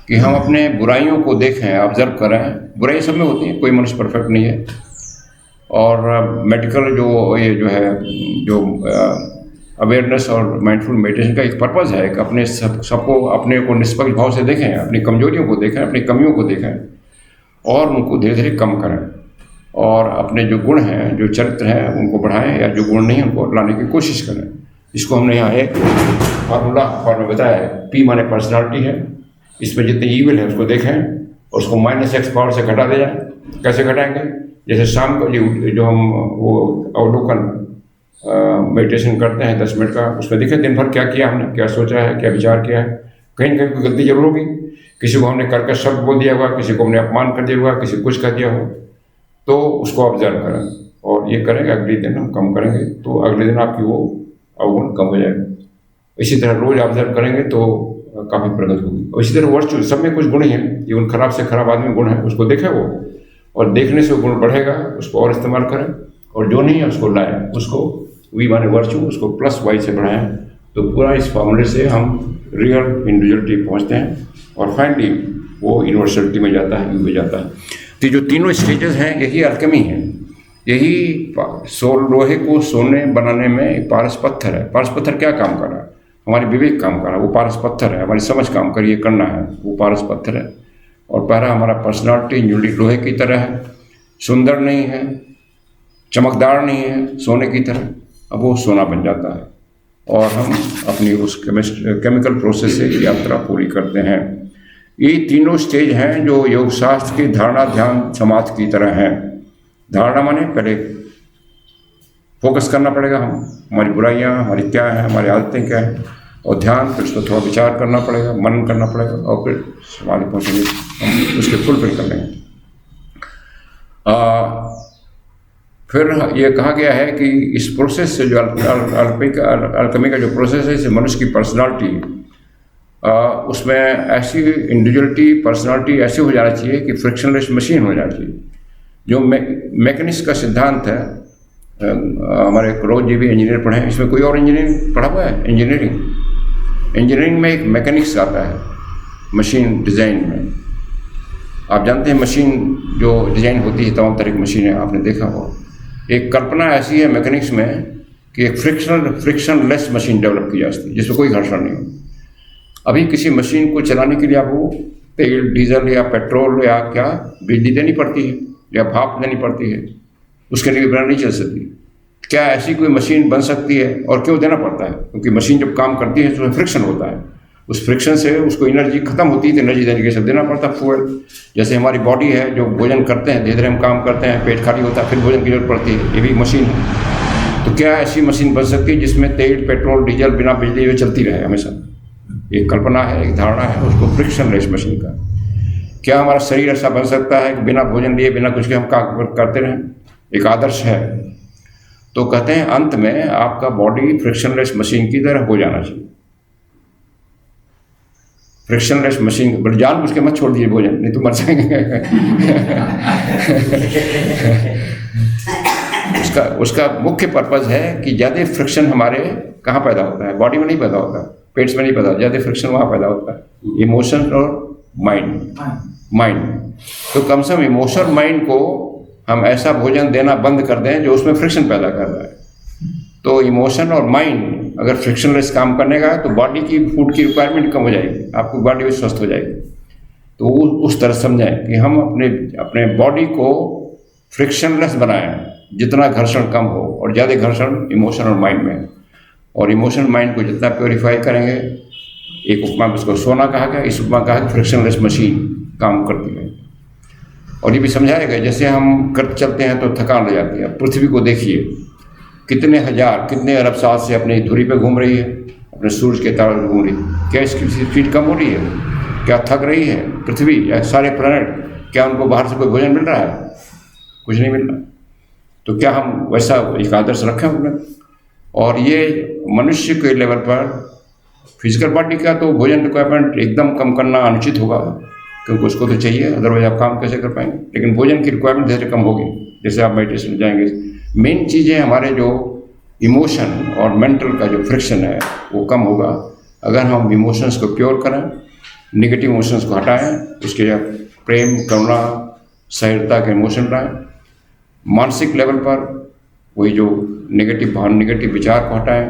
कि हम अपने बुराइयों को देखें, ऑब्जर्व करें। बुराई सब में होती है, कोई मनुष्य परफेक्ट नहीं है। और मेडिकल जो ये जो है, जो अवेयरनेस और माइंडफुल मेडिटेशन का एक पर्पज़ है कि अपने सबको अपने को निष्पक्ष भाव से देखें, अपनी कमजोरियों को देखें, अपनी कमियों को देखें और उनको धीरे धीरे कम करें, और अपने जो गुण हैं, जो चरित्र हैं, उनको बढ़ाएं, या जो गुण नहीं है उनको लाने की कोशिश करें। इसको हमने यहाँ एक फार्मूला फॉर्म में बताया है। पी माने पर्सनालिटी है, इसमें जितनी ईविल है उसको देखें और उसको -x पावर से घटा दे जाए। कैसे घटाएंगे, जैसे शाम को जो हम वो अवलोकन मेडिटेशन करते हैं 10 मिनट का, उसमें देखें दिन भर क्या किया हमने, क्या सोचा है, क्या विचार किया है। कहीं ना कहीं कोई गलती जरूर होगी, किसी को हमने कर्कश शब्द बोल दिया हुआ, किसी को हमने अपमान कर दिया हुआ, किसी को कुछ कर दिया हो, तो उसको ऑब्जर्व करें और ये करेंगे, अगले दिन हम कम करेंगे, तो अगले दिन आपकी वो अवगुण कम हो जाएगा। इसी तरह रोज ऑब्जर्व करेंगे तो काफ़ी प्रगति होगी। और इसी तरह वर्चू, सब में कुछ गुण ही है, ये उन खराब से खराब आदमी गुण है, उसको देखें वो, और देखने से वो गुण बढ़ेगा, उसको और इस्तेमाल करें, और जो नहीं है उसको लाएं, उसको वी माने वर्चू, उसको +y से बढ़ाएं। तो पूरा इस फॉर्मूले से हम रियल इंडिविजुअलिटी पहुँचते हैं और फाइनली वो यूनिवर्सलिटी में जाता है, यू में जाता है। तो जो तीनों स्टेजेस हैं, यही अल्केमी है, यही लोहे को सोने बनाने में पारस पत्थर है। पारस पत्थर क्या काम कर रहा है, हमारी विवेक काम कर रहा है, वो पारस पत्थर है, हमारी समझ काम करिए करना है, वो पारस पत्थर है। और पहला हमारा पर्सनालिटी लोहे की तरह है, सुंदर नहीं है, चमकदार नहीं है, सोने की तरह, अब वो सोना बन जाता है और हम अपनी उस केमिकल प्रोसेस से यात्रा पूरी करते हैं। ये तीनों स्टेज हैं जो योग शास्त्र की धारणा, ध्यान, समाधि की तरह हैं। धारणा माने पहले फोकस करना पड़ेगा, हमारी बुराइयाँ हमारी क्या हैं, हमारी आदतें क्या हैं, और ध्यान, फिर उसको थोड़ा विचार करना पड़ेगा, मनन करना पड़ेगा, और फिर समाधि पहुँचेंगे, हम उसके फुलफिल कर लेंगे। फिर ये कहा गया है कि इस प्रोसेस से जो अल्केमी का जो प्रोसेस है, इसे मनुष्य की पर्सनालिटी, उसमें ऐसी इंडिविजुअलिटी, पर्सनालिटी ऐसी हो जाना चाहिए कि फ्रिक्शनलेस मशीन हो जाना चाहिए। जो मैकेनिक्स का सिद्धांत है, हमारे क्रोज जी भी इंजीनियर पढ़े हैं, इसमें कोई और इंजीनियरिंग पढ़ा हुआ है? इंजीनियरिंग में एक मैकेनिक्स आता है मशीन डिज़ाइन में। आप जानते हैं मशीन जो डिज़ाइन होती है, तमाम तरह की मशीनें आपने देखा हो। एक कल्पना ऐसी है मैकेनिक्स में कि एक फ्रिक्शनलेस मशीन डेवलप की जा सकती है जिसमें कोई घर्षण नहीं हो। अभी किसी मशीन को चलाने के लिए आपको तेल, डीजल या पेट्रोल या क्या बिजली देनी पड़ती है या भाप देनी पड़ती है, उसके लिए बिना नहीं चल सकती। क्या ऐसी कोई मशीन बन सकती है, और क्यों देना पड़ता है? क्योंकि मशीन जब काम करती है तो उसमें फ्रिक्शन होता है, उस फ्रिक्शन से उसको एनर्जी खत्म होती है तो एनर्जी देने के सब देना पड़ता फ्यूल। जैसे हमारी बॉडी है, जो भोजन करते हैं, धीरे धीरे हम काम करते हैं, पेट खाली होता है, फिर भोजन की जरूरत पड़ती है, ये भी मशीन है। तो क्या ऐसी मशीन बन सकती है जिसमें तेल, पेट्रोल, डीजल बिना बिजली हुए चलती रहे हमेशा? एक कल्पना है, एक धारणा है, उसको फ्रिक्शनलेस मशीन का। क्या हमारा शरीर ऐसा बन सकता है कि बिना भोजन लिए, बिना कुछ के हम काम करते रहें? एक आदर्श है। तो कहते हैं अंत में आपका बॉडी फ्रिक्शनलेस मशीन की तरह हो जाना चाहिए। फ्रिक्शनलेस मशीन, बट जानबूझ के मत छोड़ दीजिए भोजन, नहीं तो मर जाएंगे। उसका मुख्य पर्पज है कि ज़्यादा फ्रिक्शन हमारे कहाँ पैदा होता है? बॉडी में नहीं पैदा होता, पेट्स में नहीं पैदा होता, ज़्यादा फ्रिक्शन वहाँ पैदा होता है, इमोशन और माइंड। तो कम से कम इमोशन और माइंड को हम ऐसा भोजन देना बंद कर दें जो उसमें फ्रिक्शन पैदा कर रहा है। तो इमोशन और माइंड अगर फ्रिक्शनलेस काम करने का है तो बॉडी की फूड की रिक्वायरमेंट कम हो जाएगी, आपकी बॉडी भी स्वस्थ हो जाएगी। तो उस तरह समझें कि हम अपने बॉडी को फ्रिक्शनलेस बनाएं, जितना घर्षण कम हो, और ज़्यादा घर्षण इमोशन और माइंड में। और इमोशन माइंड को जितना प्योरीफाई करेंगे, एक उपमा उसको सोना कहा गया, इस उपमा कहा कि फ्रिक्शनलेस मशीन काम करती है। और ये भी समझाया गया जैसे हम चलते हैं तो थकान लग जाती है। पृथ्वी को देखिए, कितने हजार, कितने अरब साल से अपनी धुरी पे घूम रही है, अपने सूरज के तारों पर घूम रही है। क्या इसकी स्पीड कम हो रही है? क्या थक रही है पृथ्वी या सारे प्लैनेट? क्या उनको बाहर से कोई भोजन मिल रहा है? कुछ नहीं मिल रहा। तो क्या हम वैसा एक आदर्श रखें अपने? और ये मनुष्य के लेवल पर फिजिकल बॉडी का तो भोजन रिक्वायरमेंट एकदम कम करना अनुचित होगा, क्योंकि उसको तो चाहिए, अदरवाइज आप काम कैसे कर पाएंगे। लेकिन भोजन की रिक्वायरमेंट धीरे कम होगी जैसे आप मेडिटेशन में जाएंगे। मेन चीज़ें हमारे जो इमोशन और मेंटल का जो फ्रिक्शन है वो कम होगा अगर हम इमोशंस को प्योर करें, नेगेटिव इमोशंस को हटाएं, उसके प्रेम, करुणा, सहृदयता के इमोशन लाएं। मानसिक लेवल पर वही जो नेगेटिव विचार को हटाएं,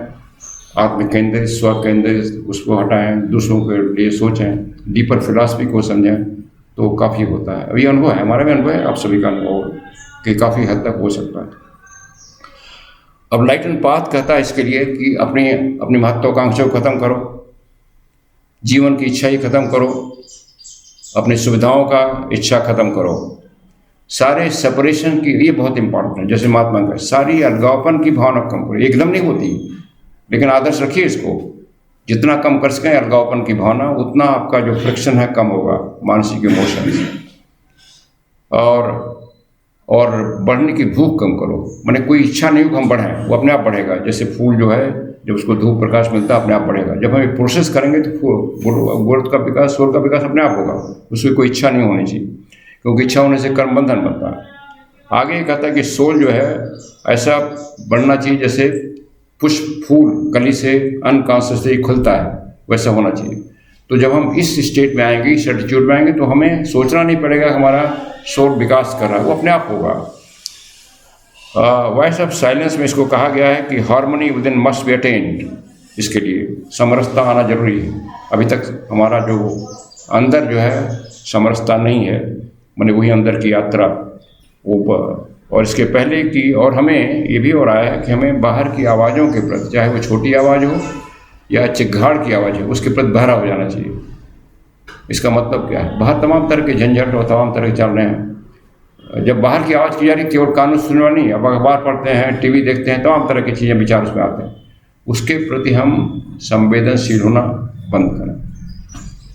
आत्म केंद्रित, स्व केंद्रित उसको हटाएं, दूसरों के लिए सोचें, डीपर फिलॉसफी को समझें, तो काफ़ी होता है। अभी अनुभव है, हमारा भी अनुभव है, आप सभी का अनुभव कि काफ़ी हद तक हो सकता है। अब लाइट एंड पाथ कहता है इसके लिए कि अपनी महत्वाकांक्षा को खत्म करो, जीवन की इच्छा ही खत्म करो, अपनी सुविधाओं का इच्छा खत्म करो, सारे सेपरेशन की, ये बहुत इंपॉर्टेंट है। जैसे महात्मा का सारी अलगावपन की भावना कम करो, एकदम नहीं होती, लेकिन आदर्श रखिए इसको, जितना कम कर सकें अलगावपन की भावना, उतना आपका जो फ्रिक्शन है कम होगा मानसिक इमोशन। और बढ़ने की भूख कम करो, माने कोई इच्छा नहीं हो कि हम बढ़ें, वो अपने आप बढ़ेगा। जैसे फूल जो है, जब उसको धूप प्रकाश मिलता है अपने आप बढ़ेगा। जब हम एक प्रोसेस करेंगे तो ग्रोथ का विकास, सोल का विकास अपने आप होगा, उसकी कोई इच्छा नहीं होनी चाहिए, क्योंकि इच्छा होने से कर्म बंधन बनता है। आगे कहता है कि सोल जो है ऐसा बढ़ना चाहिए जैसे पुष्प फूल कली से अनकॉन्शियसली खुलता है, वैसा होना चाहिए। तो जब हम इस स्टेट में आएंगे, इस एटीट्यूड में आएंगे, तो हमें सोचना नहीं पड़ेगा हमारा सोल विकास कर रहा है, वो अपने आप होगा। वॉइस ऑफ साइलेंस में इसको कहा गया है कि harmony with in must be attend. इसके लिए समरसता आना जरूरी है। अभी तक हमारा जो अंदर जो है समरसता नहीं है, माने वही अंदर की यात्रा वो। और इसके पहले की, और हमें ये भी हो रहा है कि हमें बाहर की आवाज़ों के प्रति, चाहे वो छोटी आवाज़ हो या चिघाड़ की आवाज़ हो, उसके प्रति बहरा हो जाना चाहिए। इसका मतलब क्या है? बाहर तमाम तरह के झंझट और तमाम तरह के चल रहे हैं। जब बाहर की आवाज़ की जा रही, केवल कानून सुनना नहीं, अब अखबार पढ़ते हैं, टीवी देखते हैं, तमाम तरह की चीज़ें विचार उसमें आते हैं, उसके प्रति हम संवेदनशील होना बंद करें।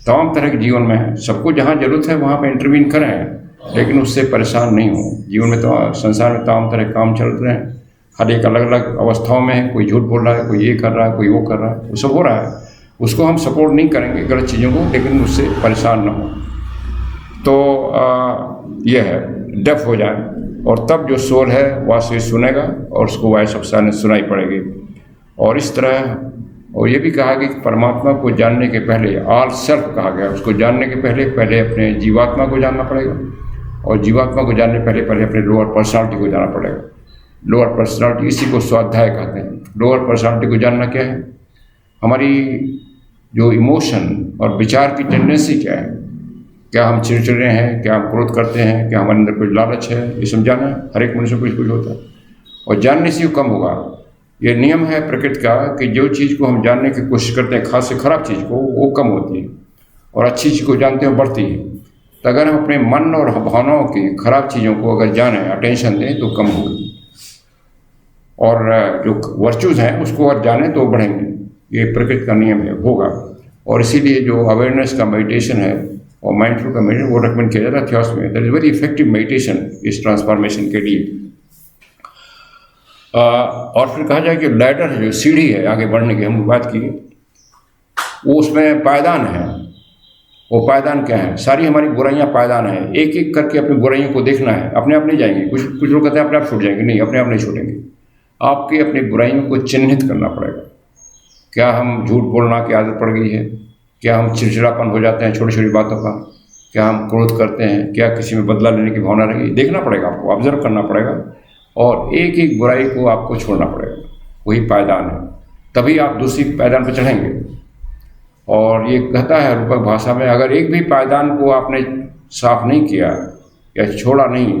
तमाम तरह के जीवन में सबको जहाँ जरूरत है वहाँ पर इंटरवीन करें, लेकिन उससे परेशान नहीं हो। जीवन में तो संसार में तमाम तरह के काम चल रहे हैं, हर एक अलग अलग अवस्थाओं में है। कोई झूठ बोल रहा है, कोई ये कर रहा है, कोई वो कर रहा है, वो सब हो रहा है। उसको हम सपोर्ट नहीं करेंगे गलत चीज़ों को, लेकिन उससे परेशान ना हो। तो ये है, डेफ हो जाए, और तब जो सोल है वह से सुनेगा और उसको वॉइस ऑफ साइलेंस सुनाई पड़ेगी। और इस तरह, और ये भी कहा कि परमात्मा को जानने के पहले, ऑल सेल्फ कहा गया, उसको जानने के पहले अपने जीवात्मा को जानना पड़ेगा, और जीवात्मा को जानने पहले अपने लोअर पर्सनालिटी को जानना पड़ेगा। लोअर पर्सनालिटी, इसी को स्वाध्याय कहते हैं। लोअर पर्सनालिटी को जानना क्या है? हमारी जो इमोशन और विचार की टेंडेंसी क्या है, क्या हम चिड़चिड़े हैं, क्या हम क्रोध करते हैं, क्या हमारे अंदर कोई लालच है, ये सब जानना है। हर एक मनुष्य को कुछ होता है, और जानने से कम होगा, ये नियम है प्रकृति का कि जो चीज़ को हम जानने की कोशिश करते हैं, खास से खराब चीज़ को, वो कम होती है और अच्छी चीज़ को जानते हैं बढ़ती है। तो अगर हम अपने मन और भावनाओं की खराब चीज़ों को अगर जानें, अटेंशन दें, तो कम होगी, और जो वर्चूज़ हैं उसको अगर जानें तो बढ़ेंगे। ये प्रकृति का नियम है, होगा। और इसीलिए जो अवेयरनेस का मेडिटेशन है और माइंडफुल का मेडिटेशन, वो रिकमेंड किया जाता है थियोस में। That is very effective meditation इस ट्रांसफॉर्मेशन के लिए। और फिर कहा जाए कि लैडर है, जो सीढ़ी है आगे बढ़ने की, हम बात की, वो उसमें पायदान है। वो पायदान क्या है? सारी हमारी बुराइयां पायदान है। एक एक करके अपनी बुराइयों को देखना है। अपने आप नहीं जाएंगे। कुछ लोग कहते हैं अपने आप छूट जाएंगे। नहीं, अपने आप नहीं छूटेंगे। आपके अपनी बुराइयों को चिन्हित करना पड़ेगा। क्या हम झूठ बोलना की आदत पड़ गई है? क्या हम चिड़चिड़ापन हो जाते हैं छोटी छोटी बातों का? क्या हम क्रोध करते हैं? क्या किसी में बदला लेने की भावना रही? देखना पड़ेगा आपको, ऑब्जर्व करना पड़ेगा, और एक एक बुराई को आपको छोड़ना पड़ेगा। वही पायदान है। तभी आप दूसरी पायदान पर चढ़ेंगे। और ये कहता है रूपक भाषा में, अगर एक भी पायदान को आपने साफ नहीं किया या छोड़ा नहीं,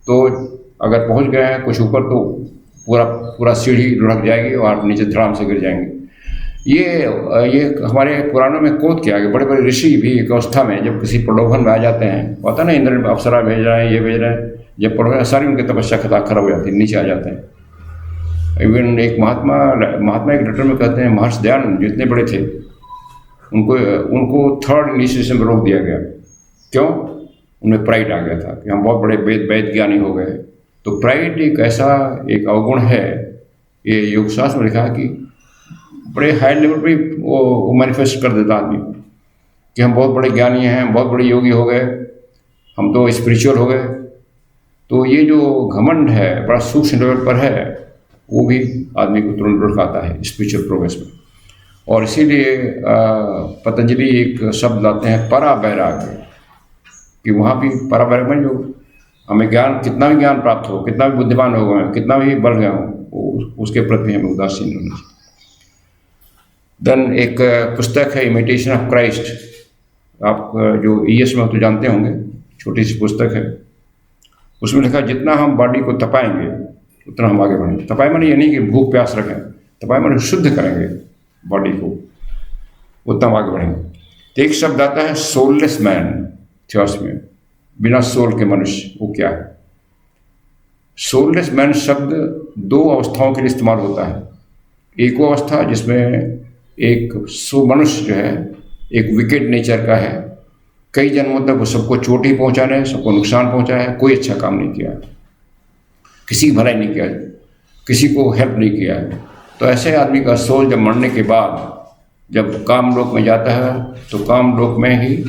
तो अगर पहुंच गए हैं कुछ ऊपर, तो पूरा सीढ़ी लुढ़क जाएगी और आप नीचे धड़ाम से गिर जाएंगे। ये हमारे पुराणों में कोट किया कि बड़े बड़े ऋषि भी एक अवस्था में जब किसी प्रलोभन में आ जाते हैं, पता ना इंद्र अप्सरा भेज रहे हैं, ये भेज रहे हैं, जब प्रलोभन, सारी उनकी तपस्या खराब हो जाती है, नीचे आ जाते हैं। इवन एक महात्मा एक लेटर में कहते हैं, महर्षि दयानंद जितने बड़े थे, उनको थर्ड इनिशिएशन में रोक दिया गया। क्यों? उनमें प्राइड आ गया था कि हम बहुत बड़े वेद ज्ञानी हो गए। तो प्राइड एक ऐसा एक अवगुण है, ये योगशास्त्र में लिखा है कि बड़े हाई लेवल पे वो मैनिफेस्ट कर देता आदमी कि हम बहुत बड़े ज्ञानी हैं, बहुत बड़े योगी हो गए, हम तो स्पिरिचुअल हो गए। तो ये जो घमंड है बड़ा सूक्ष्म लेवल पर है, वो भी आदमी को तुरंत रुकाता है स्पिरिचुअल प्रोग्रेस में। और इसीलिए पतंजलि एक शब्द लाते हैं परावैराग्य, कि वहाँ भी परावैराग्य में जो हमें ज्ञान, कितना भी ज्ञान प्राप्त हो, कितना भी बुद्धिमान हो गए, कितना भी बढ़ गया हो, उसके प्रति हमें उदासीन होना चाहिए। देन एक पुस्तक है इमिटेशन ऑफ क्राइस्ट, आप जो ईएस में तो जानते होंगे, छोटी सी पुस्तक है। उसमें लिखा जितना हम बॉडी को तपाएंगे उतना हम आगे बढ़ेंगे। तपाए माने ये नहीं कि भूख प्यास रखें, तपाए माने शुद्ध करेंगे बॉडी को, उतना हम आगे बढ़ेंगे। तो एक शब्द आता है सोललेस मैन थियोस में, बिना सोल के मनुष्य। वो क्या है? सोललेस मैन शब्द दो अवस्थाओं के लिए इस्तेमाल होता है। एक वो अवस्था जिसमें एक मनुष्य जो है एक विकेड नेचर का है, कई जन्मों तक वो सबको चोट ही पहुँचाने, सबको नुकसान पहुँचाया है, कोई अच्छा काम नहीं किया, किसी की भलाई नहीं किया, किसी को हेल्प नहीं किया। तो ऐसे आदमी का सोल जब मरने के बाद जब काम लोक में जाता है, तो काम लोक में ही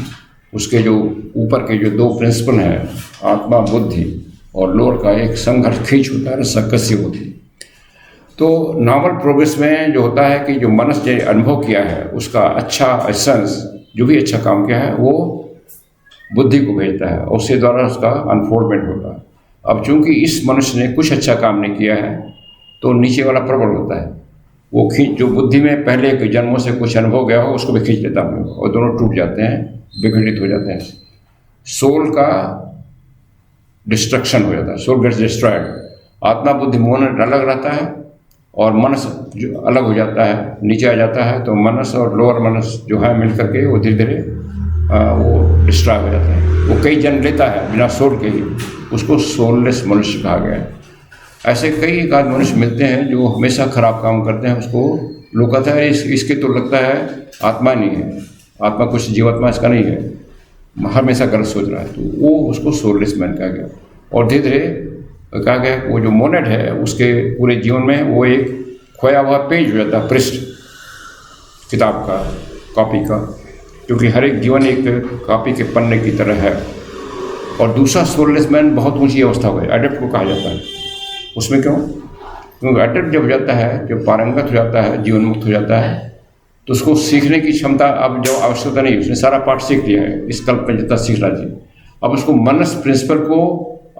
उसके जो ऊपर के जो दो प्रिंसिपल हैं, आत्मा बुद्धि और लोअर का एक संघर्ष खींच होता है, रस्साकसी होती है। तो नॉर्मल प्रोग्रेस में जो होता है कि जो मनुष्य ने अनुभव किया है उसका अच्छा एसेंस, जो भी अच्छा काम किया है, वो बुद्धि को भेजता है और उसके द्वारा उसका अनफोल्डमेंट होता है। अब चूंकि इस मनुष्य ने कुछ अच्छा काम नहीं किया है, तो नीचे वाला प्रबल होता है, वो खींच, जो बुद्धि में पहले के जन्मों से कुछ अनुभव गया हो उसको भी खींच लेता है और दोनों टूट जाते हैं, विघटित हो जाते हैं। सोल का डिस्ट्रक्शन हो जाता है, सोल गेट्स डिस्ट्रॉयड। आत्मा बुद्धि मोहन अलग रहता है और मनस जो अलग हो जाता है, नीचे आ जाता है। तो मनस और लोअर मनस जो है मिल करके वो धीरे धीरे वो डिस्ट्रॉय हो जाता है। वो कई जन्म लेता है बिना सोल के ही, उसको सोललेस मनुष्य कहा गया है। ऐसे कई एक आध मनुष्य मिलते हैं जो हमेशा खराब काम करते हैं, उसको लोग कहते हैं इसके तो लगता है आत्मा नहीं है, आत्मा कुछ जीवात्मा इसका नहीं है, हमेशा गलत सोच रहा है, तो वो उसको सोललेस मैन कहा गया। और धीरे धीरे कहा गया वो जो मोनेड है उसके पूरे जीवन में वो एक खोया हुआ पेज हो जाता है, पृष्ठ किताब का, कॉपी का, क्योंकि हर एक जीवन एक कॉपी के पन्ने की तरह है। और दूसरा सोललेस मैन बहुत ऊंची अवस्था हो, एडेप्ट को कहा जाता है। उसमें क्यों? क्योंकि एडेप्ट जब हो जाता है, जब पारंगत हो जाता है, जीवन मुक्त हो जाता है, तो उसको सीखने की क्षमता अब जो आवश्यकता नहीं, उसने सारा पाठ सीख लिया है, इस कल्प में जितना सीखना चाहिए। अब उसको मनस प्रिंसिपल को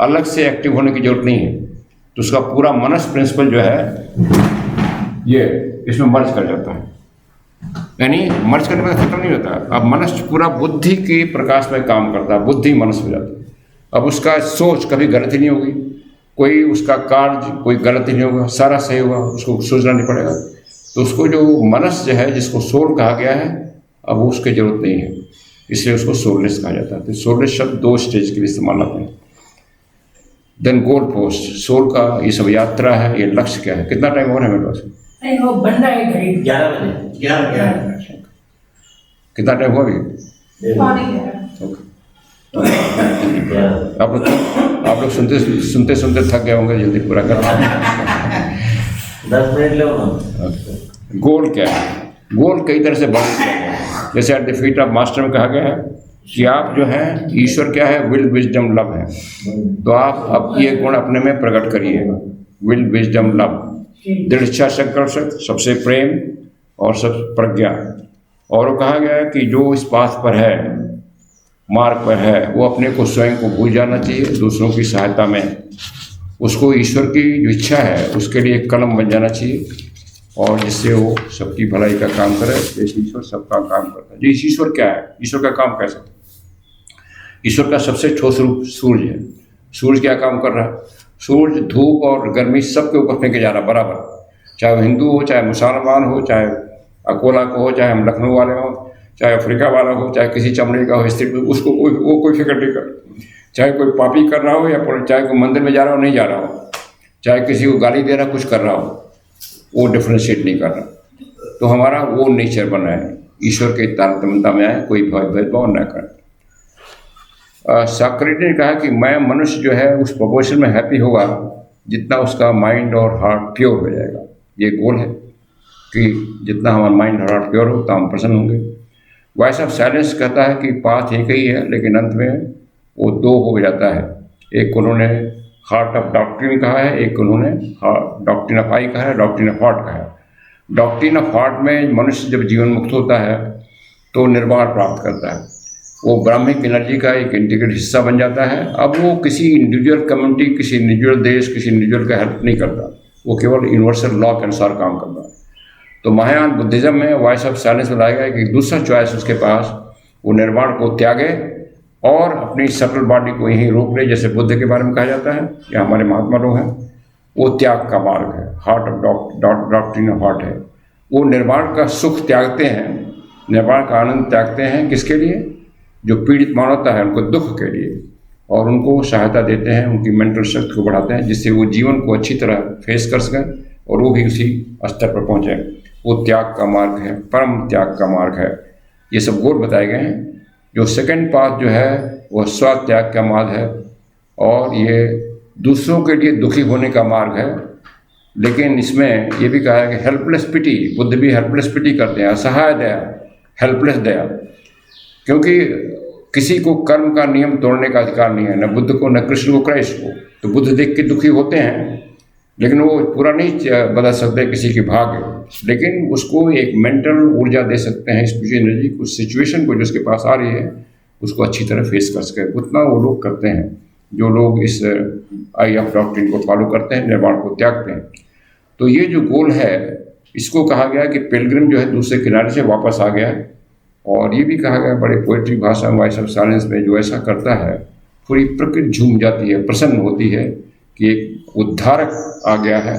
अलग से एक्टिव होने की जरूरत नहीं है, तो उसका पूरा मनस प्रिंसिपल जो है ये इसमें मर्ज कर जाता है। यानी मर्ज करने में खत्म नहीं होता। अब मनस पूरा बुद्धि के प्रकाश में काम करता है, बुद्धि मनस हो जाता है। अब उसका सोच कभी गलत ही नहीं होगी, कोई उसका कार्य कोई गलती नहीं होगा, सारा सही होगा, उसको सोचना नहीं पड़ेगा। तो उसको जो मनस है, जिसको सोल कहा गया है, अब उसकी जरूरत नहीं है, इसलिए उसको सोललेस कहा जाता है। तो सोललेस शब्द 2 स्टेज के लिए इस्तेमाल होते हैं। देन गोल पोस्ट, सोल का ये सब यात्रा है, ये लक्ष्य क्या है। कितना टाइम हो रहा है मेरे पास? नहीं, वो बन रहा है करीब 11 बजे 11 कितना टाइम हुआ अभी? पौने 11। ओके, आप लोग सुनते सुनते थक गए होंगे, जल्दी पूरा कर। 10 मिनट लो ना। गोल क्या है? गोल कई तरह से बात किया गया है। जैसे eight the feet of master में कहा गया है कि आप जो हैं, ईश्वर क्या है? विल, विजडम, लव है। तो आप अब ये गुण अपने में प्रकट करिए, विल, विजडम, लव, दृढ़ इच्छा, संकल्प शक्ति, सबसे प्रेम और सब प्रज्ञा। और वो कहा गया है कि जो इस पाथ पर है, मार्ग पर है, वो अपने को स्वयं को भूल जाना चाहिए, दूसरों की सहायता में उसको ईश्वर की जो इच्छा है उसके लिए एक कलम बन जाना चाहिए, और जिससे वो सबकी भलाई का काम करे। जैसे ईश्वर सबका काम करता है। जी, ईश्वर क्या है? ईश्वर का काम कैसा? ईश्वर का सबसे ठोस रूप सूर्य है। सूर्य क्या काम कर रहा है? सूर्य धूप और गर्मी सबके ऊपर फेंके जा रहा है बराबर, चाहे वो हिंदू हो, चाहे मुसलमान हो, चाहे अकोला को हो, चाहे हम लखनऊ वाले हो, चाहे अफ्रीका वाला हो, चाहे किसी चमड़े का हो, स्थिति उसको कोई फिक्र नहीं कर। चाहे कोई पापी कर रहा हो या चाहे कोई मंदिर में जा रहा हो, नहीं जा रहा हो, चाहे किसी को गाली दे रहा, कुछ कर रहा हो, वो डिफ्रेंशिएट नहीं कर रहा। तो हमारा वो नेचर बना है, ईश्वर के तारतम्यता में आए, कोई भेदभाव न करें। सॉक्रेटिस ने कहा कि मैं मनुष्य जो है उस प्रोपोर्शन में हैप्पी होगा जितना उसका माइंड और हार्ट प्योर हो जाएगा। ये गोल है कि जितना हमारा माइंड और हार्ट प्योर हो तो हम प्रसन्न होंगे। वॉइस ऑफ साइलेंस कहता है कि पाथ एक ही है, लेकिन अंत में वो 2 हो जाता है। एक उन्होंने हार्ट ऑफ डॉक्ट्रिन कहा है, एक उन्होंने डॉक्ट्रिन ऑफ आई कहा है, डॉक्ट्रिन ऑफ हार्ट कहा है। डॉक्ट्रिन ऑफ हार्ट में मनुष्य जब जीवन मुक्त होता है तो निर्वाण प्राप्त करता है, वो ब्राह्मिक एनर्जी का एक इंटीग्रेट हिस्सा बन जाता है। अब वो किसी इंडिविजुअल कम्युनिटी, किसी इंडिविजुअल देश, किसी इंडिविजुअल का हेल्प नहीं करता, वो केवल यूनिवर्सल लॉ के अनुसार काम करता है। तो महायान बुद्धिज्म में वॉइस ऑफ साइलेंस बताया गया कि दूसरा चॉइस उसके पास, वो निर्वाण को त्यागे और अपनी सटल बॉडी को यहीं रोक ले, जैसे बुद्ध के बारे में कहा जाता है या हमारे महात्मा लोग हैं। वो त्याग का मार्ग है, heart of doctrine of heart है। वो निर्वाण का सुख त्यागते हैं, निर्वाण का आनंद त्यागते हैं, किसके लिए? जो पीड़ित मानवता है उनको दुख के लिए, और उनको सहायता देते हैं, उनकी मेंटल शक्ति को बढ़ाते हैं, जिससे वो जीवन को अच्छी तरह फेस कर सकें और वो भी उसी स्तर पर पहुँचे। वो त्याग का मार्ग है, परम त्याग का मार्ग है। ये सब गोल बताए गए हैं। जो सेकंड पाथ जो है वह स्व त्याग का मार्ग है, और ये दूसरों के लिए दुखी होने का मार्ग है। लेकिन इसमें ये भी कहा है कि हेल्पलेस पिटी, बुद्ध भी हेल्पलेस पिटी करते हैं, असहाय दया, हेल्पलेस दया, क्योंकि किसी को कर्म का नियम तोड़ने का अधिकार नहीं है, न बुद्ध को, न कृष्ण को, कृष्ण को। तो बुद्ध देख के दुखी होते हैं, लेकिन वो पूरा नहीं बदल सकते किसी के भाग्य, लेकिन उसको एक मेंटल ऊर्जा दे सकते हैं, स्पिरिचुअल एनर्जी, कुछ सिचुएशन को जो उसके पास आ रही है उसको अच्छी तरह फेस कर सके। उतना वो लोग करते हैं जो लोग इस आई ऑफ डॉक्ट्रिन को फॉलो करते हैं, निर्वाण को त्यागते हैं। तो ये जो गोल है, इसको कहा गया कि पिलग्रिम जो है दूसरे किनारे से वापस आ गया। और ये भी कहा गया बड़े पोएट्री भाषा में, वॉइस ऑफ साइलेंस में, जो ऐसा करता है पूरी प्रकृति झूम जाती है, प्रसन्न होती है कि एक उद्धारक आ गया है,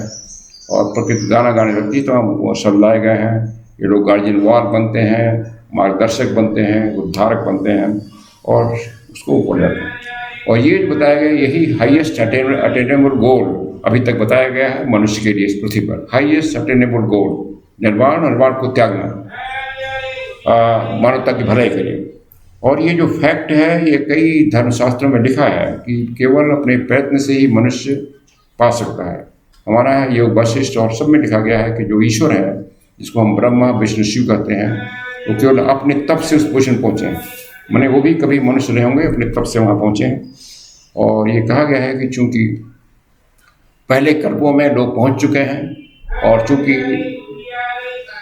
और प्रकृति गाना गाने लगती है। तो वो सब लाए गए हैं, ये लोग गार्जियन वार बनते हैं, मार्गदर्शक बनते हैं, उद्धारक बनते हैं, और उसको ऊपर जाते हैं। और ये बताया गया यही हाईएस्ट अटेनेबल गोल अभी तक बताया गया है मनुष्य के लिए इस पृथ्वी पर। हाईएस्ट अटेनेबल गोल निर्वाण को त्यागना, मानवता की भलाई के लिए। और ये जो फैक्ट है, ये कई धर्मशास्त्रों में लिखा है कि केवल अपने प्रयत्न से ही मनुष्य पा सकता है। हमारा योग वशिष्ठ और सब में लिखा गया है कि जो ईश्वर है, जिसको हम ब्रह्मा विष्णु शिव कहते हैं, वो केवल अपने तप से उस पोजीशन पहुँचे हैं। माने वो भी कभी मनुष्य नहीं होंगे, अपने तप से वहाँ पहुँचे हैं। और ये कहा गया है कि चूँकि पहले कल्पों में लोग पहुँच चुके हैं, और चूँकि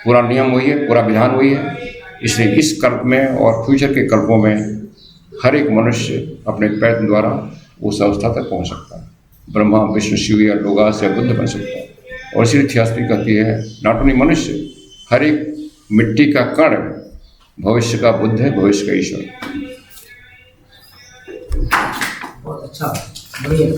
पूरा नियम वही है, पूरा विधान वही है, इसलिए इस कल्प में और फ्यूचर के कल्पों में हर एक मनुष्य अपने प्रयत्न द्वारा उस अवस्था तक पहुँच सकता है, ब्रह्मा विष्णु शिव या लोगास या बुद्ध बन सकता है। और इसीलिए इतिहास भी कहती है, नॉट ओनली मनुष्य, हर एक मिट्टी का कण भविष्य का बुद्ध है, भविष्य का ईश्वर। बहुत अच्छा, बढ़िया।